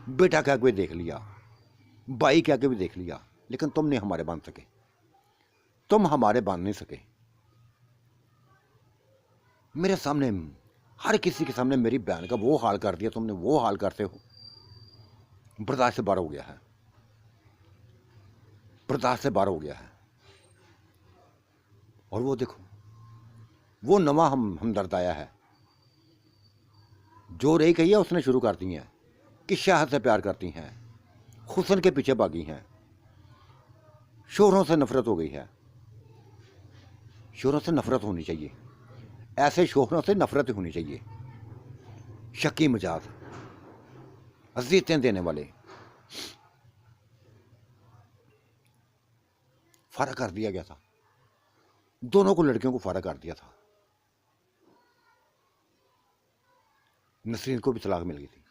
बेटा कह के भी देख लिया, भाई कह के भी देख लिया, लेकिन तुम नहीं हमारे बांध सके, तुम हमारे बांध नहीं सके। मेरे सामने, हर किसी के सामने मेरी बहन का वो हाल कर दिया तुमने, वो हाल करते हो। बर्दाश्त से बाहर हो गया है, बर्दाश्त से बाहर हो गया है। और वो देखो, वो नवा हमदर्द आया है, जो रही कही है उसने शुरू कर दी है कि शहद से प्यार करती हैं, हुस्न के पीछे भागी हैं, शोहरों से नफरत हो गई है। शोहरों से नफरत होनी चाहिए, ऐसे शोहरों से नफरत होनी चाहिए। शकी मिजाज, अज़ियतें देने वाले, फारा कर दिया गया था, दोनों को, लड़कियों को फारा कर दिया था। नसरीन को भी तलाक मिल गई थी,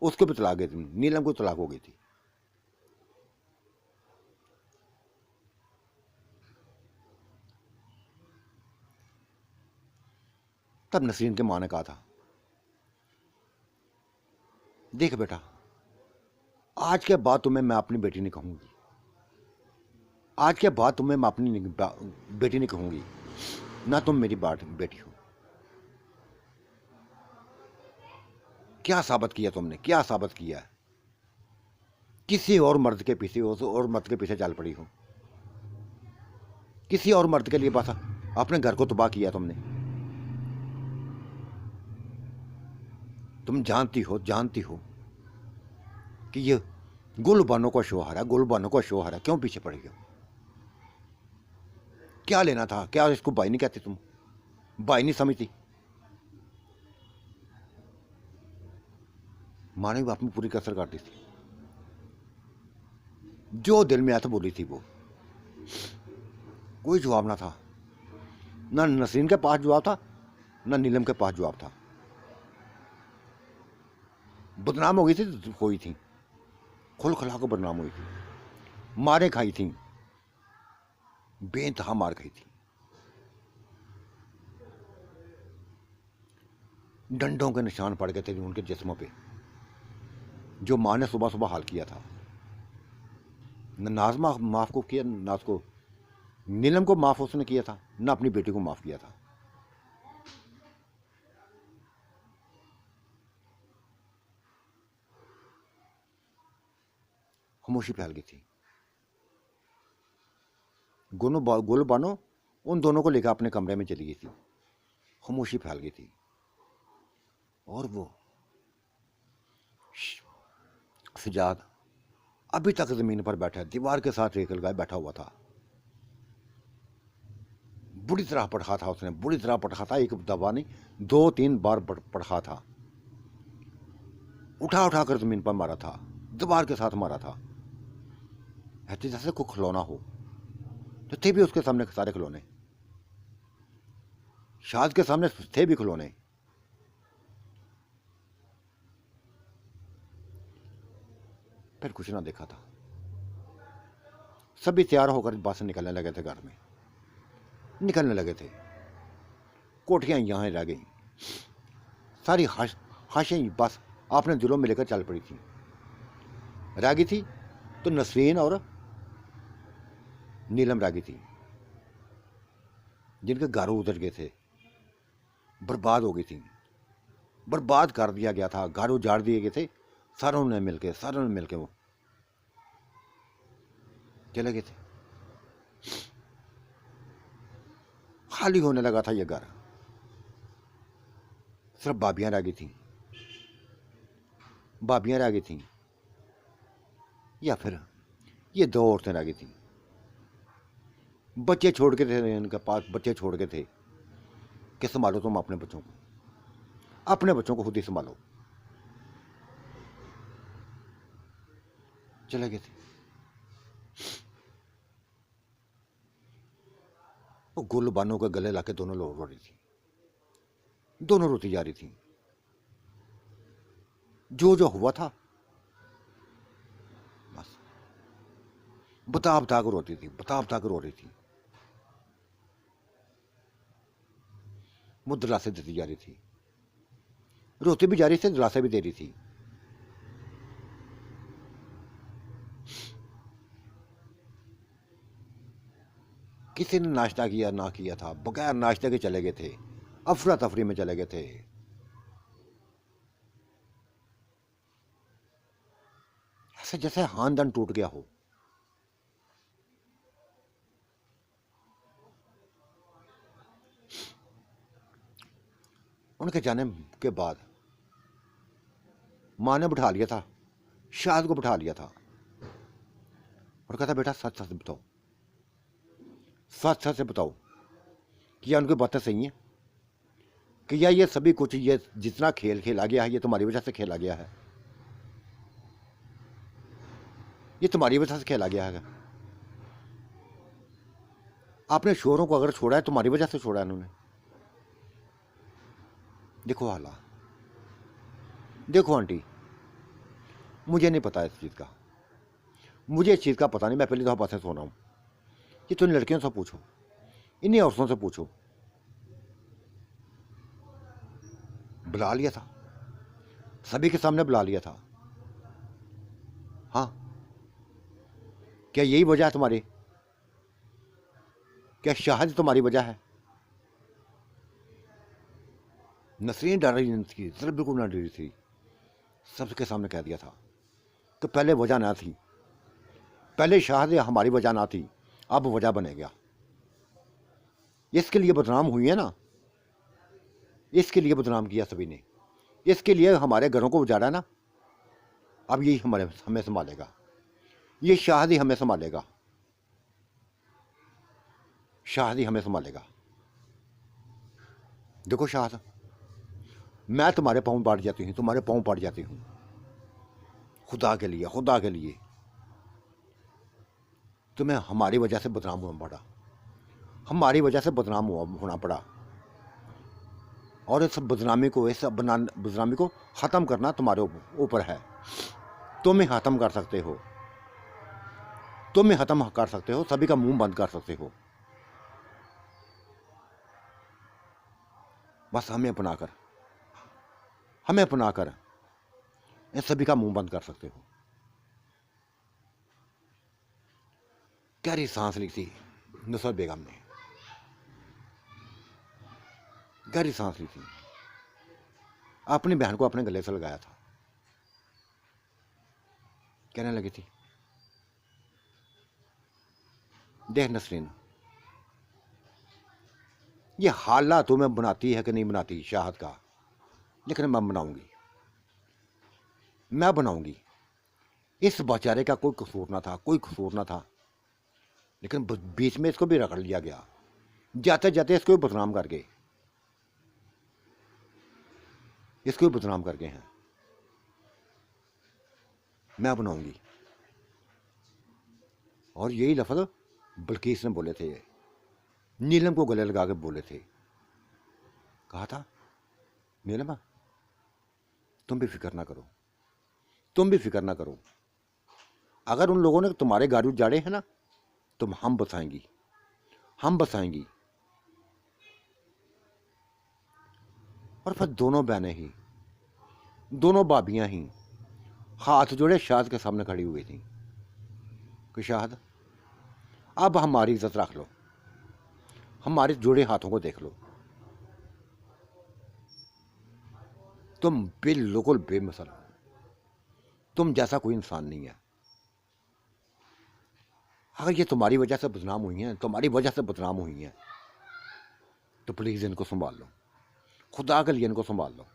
उसको भी तलाक गई थी, नीलम को तलाक हो गई थी। तब नसरीन के माँ ने कहा था, देख बेटा, आज के बाद तुम्हें मैं अपनी बेटी नहीं कहूंगी, आज के बाद तुम्हें मैं अपनी बेटी नहीं कहूंगी, ना तुम मेरी बेटी हो। क्या साबित किया तुमने, क्या साबित किया? किसी और मर्द के पीछे हो, और मर्द के पीछे चल पड़ी हो, किसी और मर्द के लिए बस अपने घर को तबाह किया तुमने। तुम जानती हो कि ये गुलबानो का शोहर है, गुलबानो का शोहर है, क्यों पीछे पड़ गए? क्या लेना था? क्या इसको भाई नहीं कहती तुम? भाई नहीं समझती? माँ ने बाप में पूरी कसर काटी थी, जो दिल में आया था बोली थी वो। कोई जवाब ना था, ना नसरीन के पास जवाब था, ना नीलम के पास जवाब था। बदनाम हो गई थी, खुल खला को बदनाम हुई थी, मारे खाई थी, बेइंतहा मार खाई थी, डंडों के निशान पड़ गए थे उनके जिस्मों पे, जो माँ ने सुबह सुबह हाल किया था। न नाज माफ को किया, ना उसको नीलम को माफ उसने किया था, ना अपनी बेटी को माफ किया था। खामोशी फैल गई थी। गोलू बानो उन दोनों को लेकर अपने कमरे में चली गई थी, खामोशी फैल गई थी। और वो सजाद अभी तक जमीन पर बैठा, दीवार के साथ रेख लगाए बैठा हुआ था। बुरी तरह पढ़ा था उसने, बुरी तरह पढ़ा था, एक दफा नहीं 2-3 बार पढ़ा था। उठा उठा कर जमीन पर मारा था, दीवार के साथ मारा था, ऐसे जैसे कोई खिलौना हो। तो थे भी उसके सामने सारे खिलौने, शाद के सामने थे भी खिलौने। फिर कुछ ना देखा था। सभी तैयार होकर बस निकलने लगे थे, घर में निकलने लगे थे। कोठियां यहां रह गई, सारी हाशें बस आपने दिलों में लेकर चल पड़ी थी, रह गई थी। तो नसरीन और नीलम रह गई थी, जिनके घर उधर गए थे, बर्बाद हो गई थी, बर्बाद कर दिया गया था, घर उजाड़ दिए गए थे। सारों ने मिलके वो चले गए थे। खाली होने लगा था ये घर, सिर्फ भाभियां रह गई थी, भाभियां रह गई थी, या फिर ये 2 औरतें रह गई थी। बच्चे छोड़ के थे, इनके पास बच्चे छोड़ के थे कि संभालो तुम अपने बच्चों को, अपने बच्चों को खुद ही संभालो। चले गए थे। वो गुल बानों के गले लाके दोनों लोग रो रही थी, दोनों रोती जा रही थी। जो जो हुआ था बस बता बता कर रोती थी, बता बता कर रो रही थी। वो दिलासे देती जा रही थी, रोती भी जा रही थी, दिलासे भी दे रही थी। किसी ने नाश्ता किया ना किया था, बगैर नाश्ते के चले गए थे, अफरा तफरी में चले गए थे। ऐसे जैसे खानदान टूट गया हो। उनके जाने के बाद माँ ने बिठा लिया था, शाद को बिठा लिया था और कहता बेटा सच सच बताओ, सच सच से बताओ कि या उनकी बातें सही हैं कि या ये सभी कुछ, ये जितना खेल खेला गया है ये तुम्हारी वजह से खेला गया है, ये तुम्हारी वजह से खेला गया है। आपने शोरों को अगर छोड़ा है तुम्हारी वजह से छोड़ा है इन्होंने। देखो हाला, देखो आंटी, मुझे नहीं पता इस चीज़ का, मुझे इस चीज़ का पता नहीं, मैं पहली दफ़ा से सुन रहा हूँ। ये तो इन लड़कियों से पूछो, इन्हीं औरतों से पूछो। बुला लिया था, सभी के सामने बुला लिया था। हाँ, क्या यही वजह है तुम्हारी? क्या शाहद तुम्हारी वजह है? नसरीन डर रही थी, सिर्फ बिल्कुल ना डरी थी। सबके सामने कह दिया था कि पहले वजह ना थी, पहले शाहद हमारी वजह ना थी, अब वजह बने गया। इसके लिए बदनाम हुई है ना, इसके लिए बदनाम किया सभी ने, इसके लिए हमारे घरों को उजाड़ा ना। अब यही हमें संभालेगा, ये शाहद ही हमें संभालेगा, शाहद ही हमें संभालेगा। देखो शाहद, मैं तुम्हारे पाँव पाट जाती हूँ, तुम्हारे पाँव पाट जाती हूँ, खुदा के लिए, खुदा के लिए। तुम्हें हमारी वजह से बदनाम होना पड़ा, हमारी वजह से बदनाम होना पड़ा, और इस बदनामी को, इस बदनामी को ख़त्म करना तुम्हारे ऊपर है। तुम ही ख़त्म कर सकते हो, तुम ही ख़त्म कर सकते हो, सभी का मुंह बंद कर सकते हो। बस हमें अपनाकर इन सभी का मुंह बंद कर सकते हो। गहरी सांस ली थी नुसरत बेगम ने, गहरी सांस ली थी, अपनी बहन को अपने गले से लगाया था, कहने लगी थी, देख नसरीन, ये हाला तुम्हें बनाती है कि नहीं बनाती शाहद का, लेकिन मैं बनाऊंगी। इस बेचारे का कोई कसूर ना था, कोई कसूर ना था, लेकिन बीच में इसको भी रगड़ लिया गया, जाते जाते इसको भी बदनाम कर गए, इसको भी बदनाम कर गए हैं। मैं बनाऊंगी, और यही लफ्ज़ बल्कीस ने बोले थे, नीलम को गले लगा के बोले थे, कहा था नीलम तुम भी फिक्र ना करो, तुम भी फिक्र ना करो, अगर उन लोगों ने तुम्हारे घर उजाड़े हैं ना, तुम हम बसाएंगी, हम बसाएंगी। और फिर दोनों बहनें ही, दोनों भाभियां ही हाथ जोड़े शाहद के सामने खड़ी हुई थी कि शाहद अब हमारी इज्जत रख लो, हमारे जोड़े हाथों को देख लो, तुम बिल्कुल बेमिसाल हो, तुम जैसा कोई इंसान नहीं है। अगर ये तुम्हारी वजह से बदनाम हुई हैं, तुम्हारी वजह से बदनाम हुई हैं, तो प्लीज़ इनको संभाल लो, खुदा के लिए इनको संभाल लो।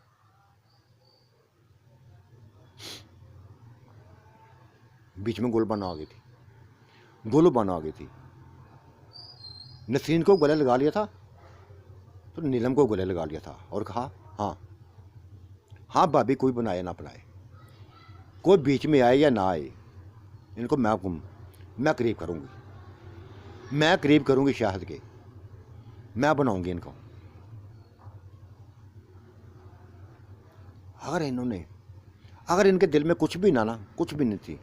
बीच में गुलबानो आ गई थी, गुलबानो आ गई थी, नसरीन को गले लगा लिया था तो नीलम को गले लगा लिया था और कहा हाँ हाँ भाभी, कोई बनाए ना बनाए, कोई बीच में आए या ना आए, इनको मैं करीब करूँगी, मैं करीब करूँगी शाहद के, मैं बनाऊँगी इनको। अगर इनके दिल में कुछ भी ना कुछ भी नहीं थी,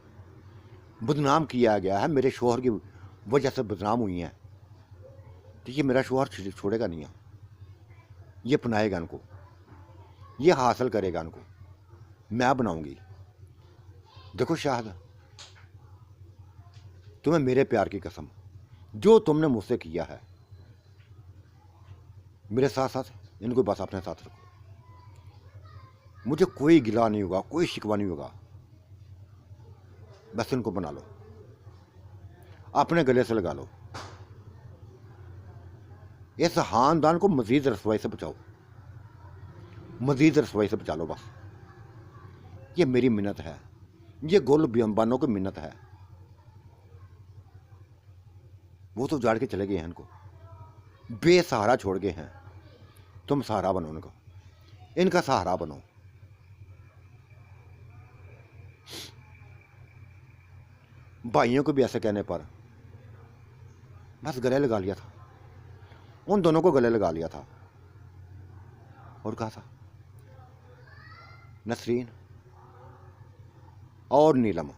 बदनाम किया गया है, मेरे शोहर की वजह से बदनाम हुई हैं, तो ये मेरा शोहर छोड़ेगा नहीं है, ये अपनाएगा इनको, ये हासिल करेगा इनको, मैं बनाऊंगी। देखो शाहद, तुम्हें मेरे प्यार की कसम, जो तुमने मुझसे किया है मेरे साथ साथ इनको बस अपने साथ रखो। मुझे कोई गिला नहीं होगा, कोई शिकवा नहीं होगा, बस इनको बना लो, अपने गले से लगा लो। इस खानदान को मजीद रसवाई से बचाओ, मजीद रसवाई से बचा लो बस। ये मेरी मिन्नत है, ये गुल बियम्बानों की मिन्नत है। वो तो उजाड़ के चले गए हैं, इनको बेसहारा छोड़ गए हैं। तुम सहारा बनो उनका, इनका सहारा बनो। भाइयों को भी ऐसे कहने पर बस गले लगा लिया था, उन दोनों को गले लगा लिया था और कहा था नसरीन और नीलम,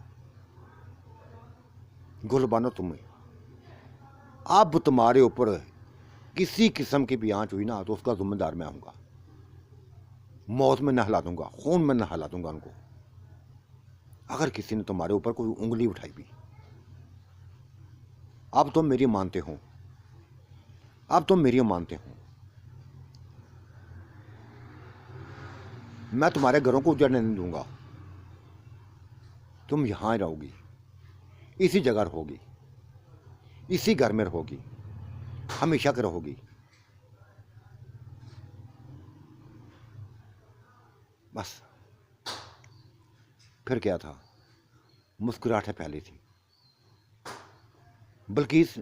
गुलबानो तुम्हें, अब तुम्हारे ऊपर किसी किस्म की भी आंच हुई ना तो उसका जिम्मेदार मैं आऊंगा। मौत में नहला दूंगा, खून में नहला दूंगा उनको, अगर किसी ने तुम्हारे ऊपर कोई उंगली उठाई भी। अब तुम मेरी मानते हो, अब तुम मेरी मानते हो। मैं तुम्हारे घरों को उजड़ने नहीं दूंगा, तुम यहां रहोगी, इसी जगह रहोगी, इसी घर में रहोगी, हमेशा के रहोगी। बस फिर क्या था, मुस्कुराहटें फैली थी। बल्कीस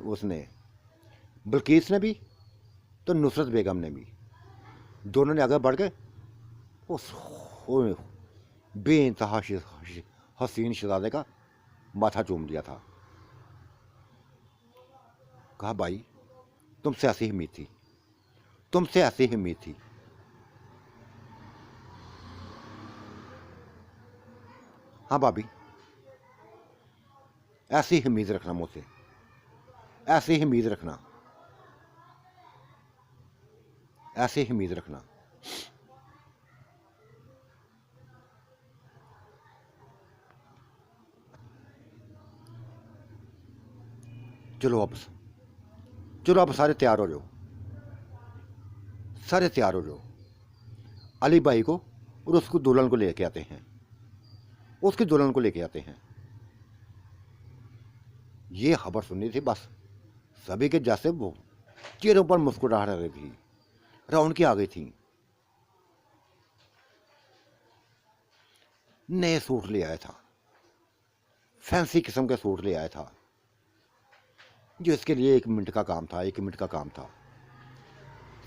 ने भी तो नुसरत बेगम ने भी, दोनों ने आगे बढ़ के उस बेइंतहा हसीन शहजादे का माथा चूम लिया था। कहा भाई तुमसे ऐसी ही उम्मीद थी, तुमसे ऐसी ही उम्मीद थी। हाँ भाभी, ऐसी ही उम्मीद रखना मुझसे, ऐसी ही उम्मीद रखना, ऐसी ही उम्मीद रखना। चलो अब सारे तैयार हो जाओ, सारे तैयार हो जाओ। अली भाई को और उसको दुल्हन को लेके आते हैं, उसकी दुल्हन को लेके आते हैं। ये खबर सुननी थी बस, सभी के जैसे वो चेहरों पर मुस्कुराहट आ रही थी, रौनक की आ गई थी। नए सूट ले आया था, फैंसी किस्म के सूट ले आया था, जो इसके लिए 1 मिनट का काम था, 1 मिनट का काम था।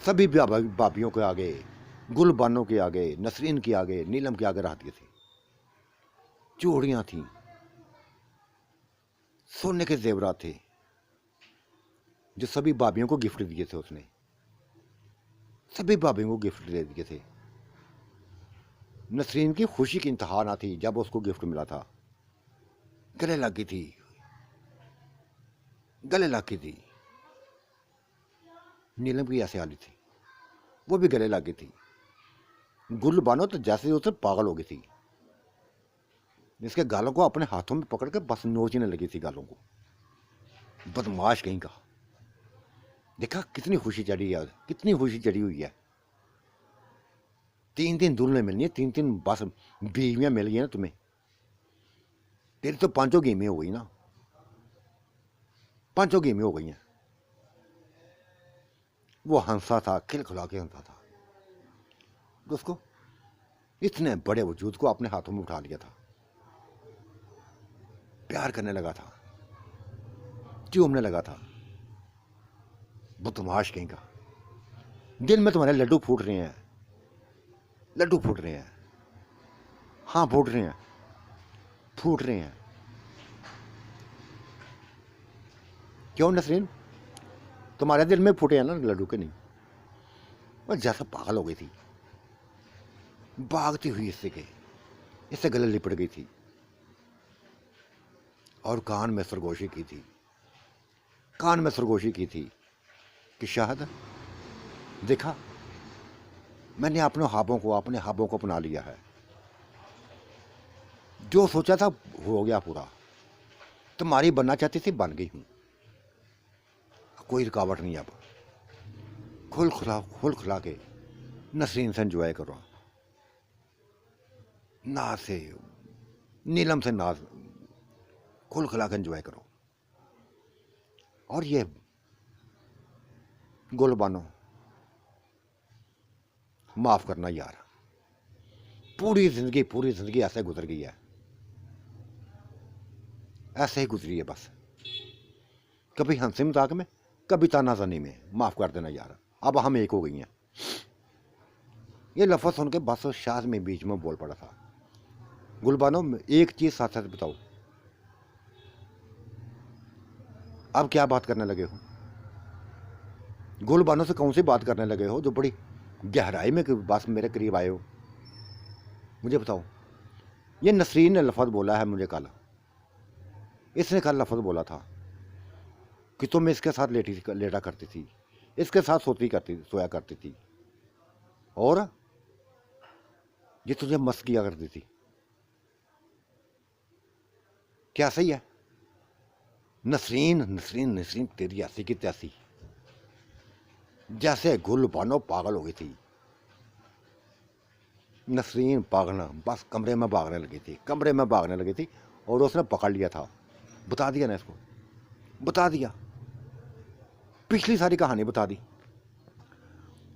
सभी भाभियों के आगे, गुलबानों के आगे, नसरीन के आगे, नीलम के आगे रहती थी। चूड़ियां थी, सोने के जेवरात थे, जो सभी भाभियों को गिफ्ट दिए थे उसने, सभी भाभियों को गिफ्ट दे दिए थे। नसरीन की खुशी की इंतहा ना थी जब उसको गिफ्ट मिला था, गले लग गई थी, गले लग गई थी। नीलम की ऐसे हालत थी, वो भी गले लग गई थी। गुलबानो तो जैसे उससे पागल हो गई थी, जिसके गालों को अपने हाथों में पकड़ के बस नोचने लगी थी गालों को। बदमाश कहीं का, देखा कितनी खुशी चढ़ी है, कितनी खुशी चढ़ी हुई है। 3 दुल्हनें मिलनी है, 3 बस बीवियां मिल गई ना तुम्हें, तेरी तो 5 गेमें हो गई ना, 5 गेमें हो गई हैं। वो हंसा था, खिलखिला के हंसा था, उसको इतने बड़े वजूद को अपने हाथों में उठा लिया था, प्यार करने लगा था, चूमने लगा था। बदमाश कहीं का, दिल में तुम्हारे लड्डू फूट रहे हैं, लड्डू फूट रहे हैं, हाँ फूट रहे हैं, फूट रहे हैं। क्यों नसरीन, तुम्हारे दिल में फूटे हैं ना लड्डू के? नहीं, वो जैसा पागल हो गई थी, भागती हुई इससे के इससे गले लिपट गई थी और कान में सरगोशी की थी, कान में सरगोशी की थी कि शाहद देखा, मैंने अपने ख्वाबों को अपना लिया है, जो सोचा था हो गया पूरा, तुम्हारी बनना चाहती थी बन गई हूं, कोई रुकावट नहीं। अब खुल खुला के नसरीन से एंजॉय करो, नाज से, नीलम से नाज, खुल खुला के एंजॉय करो। और ये गुल बानो, माफ करना यार, पूरी जिंदगी ऐसे गुजर गई है, ऐसे ही गुजरी है बस, कभी हंसी मजाक में, कभी तानाजानी में। माफ कर देना यार, अब हम एक हो गई हैं। ये लफ्ज़ सुन के बस शाह में बीच में बोल पड़ा था, गुलबानो एक चीज साथ साथ बताओ, अब क्या बात करने लगे हो? गुलबानो से कौन सी बात करने लगे हो जो बड़ी गहराई में बस मेरे करीब आए हो? मुझे बताओ। ये नसरीन ने लफ्ज़ बोला है मुझे कल, इसने कल लफ्ज़ बोला था कि तुम इसके साथ लेटा करती थी, इसके साथ सोया करती थी, और ये तुझे मस्त किया करती थी। क्या सही है? नसरीन नसरीन नसरीन तेरी ऐसी की तैसी, जैसे गुलबानो पागल हो गई थी। नसरीन पागल बस कमरे में भागने लगी थी और उसने पकड़ लिया था। बता दिया ना इसको, बता दिया, पिछली सारी कहानी बता दी।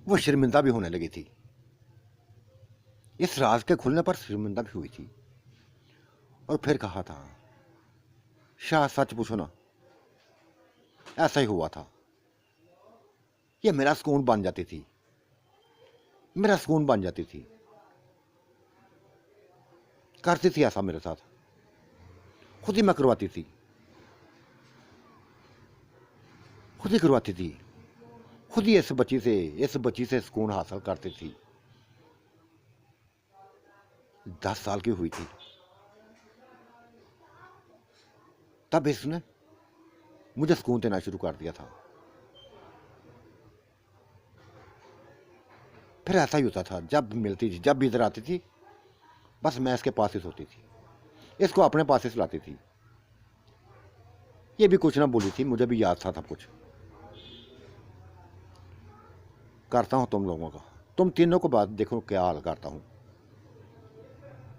वो शर्मिंदा भी होने लगी थी, इस राज के खुलने पर शर्मिंदा भी हुई थी। और फिर कहा था, शाह सच पूछो ना, ऐसा ही हुआ था। ये मेरा सुकून बन जाती थी, मेरा सुकून बन जाती थी, करती थी ऐसा मेरे साथ, खुद ही मैं करवाती थी, खुद ही करवाती थी, खुद ही इस बच्ची से सुकून हासिल करती थी। 10 साल की हुई थी तब इसने मुझे सुकून देना शुरू कर दिया था। फिर ऐसा ही होता था, जब मिलती थी, जब भी इधर आती थी, बस मैं इसके पास ही सोती थी, इसको अपने पास ही सुलाती थी। ये भी कुछ ना बोली थी, मुझे भी याद था सब कुछ। करता हूँ तुम लोगों का, तुम तीनों को बात देखो क्या हाल करता हूँ।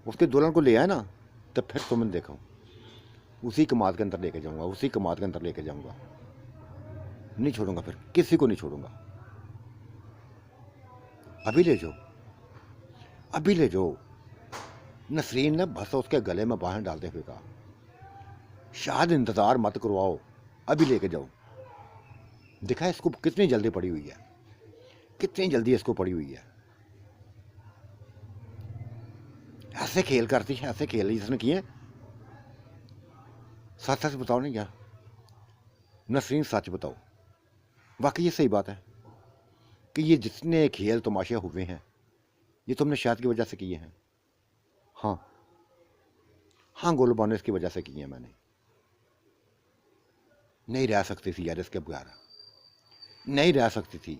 उसके दुल्हन को ले आए ना, तो फिर तुमने देखो, उसी कमाद के अंदर लेके जाऊंगा, उसी कमाद के अंदर लेके जाऊंगा, नहीं छोड़ूंगा, फिर किसी को नहीं छोड़ूंगा। अभी ले जाओ, अभी ले जाओ। नसरीन ने बस उसके गले में बाहें डालते हुए कहा, शायद इंतजार मत करवाओ, अभी लेके जाओ। दिखा इसको कितनी जल्दी पड़ी हुई है, कितनी जल्दी इसको पड़ी हुई है। ऐसे खेल करती है, ऐसे खेल इसने किए। सच सच बताओ नहीं क्या नसरीन, सच बताओ, वाकई ये सही बात है कि ये जितने खेल तमाशे हुए हैं, ये तुमने शायद की वजह से किए हैं? हाँ हाँ, गोलबानो इसकी वजह से किए हैं मैंने। नहीं रह सकती थी यार इसके बगैर, नहीं रह सकती थी।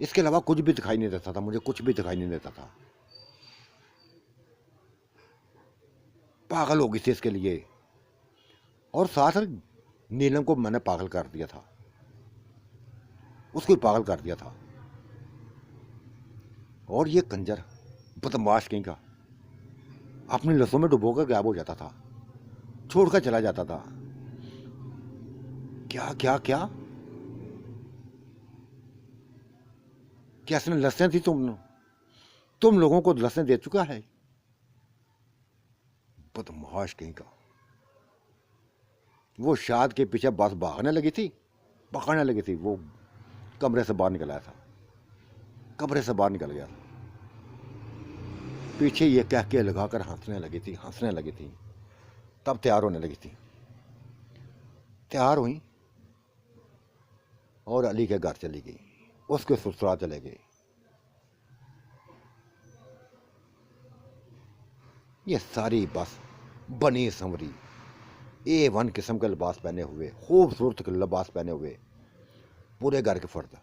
इसके अलावा कुछ भी दिखाई नहीं देता था मुझे, कुछ भी दिखाई नहीं देता था। पागल हो गई थी इसके लिए, और साथ नीलम को मैंने पागल कर दिया था, उसको पागल कर दिया था। और ये कंजर बदमाश कहीं का अपनी लसों में डुबोकर गायब हो जाता था, छोड़कर चला जाता था। क्या क्या क्या क्या इसने लसें थी? तुम लोगों को लसें दे चुका है, बदमाश कहीं का। वो शाद के पीछे बस भागने लगी थी, पकड़ने लगी थी। वो कमरे से बाहर निकल आया था, कमरे से बाहर निकल गया था, पीछे ये कह के लगाकर हंसने लगी थी। तब तैयार होने लगी थी, तैयार हुई और अली के घर चली गई, उसके ससुराल चले गए। ये सारी बस बनी संवरी A1 किस्म के लिबास पहने हुए, खूबसूरत लिबास पहने हुए पूरे घर के फर्द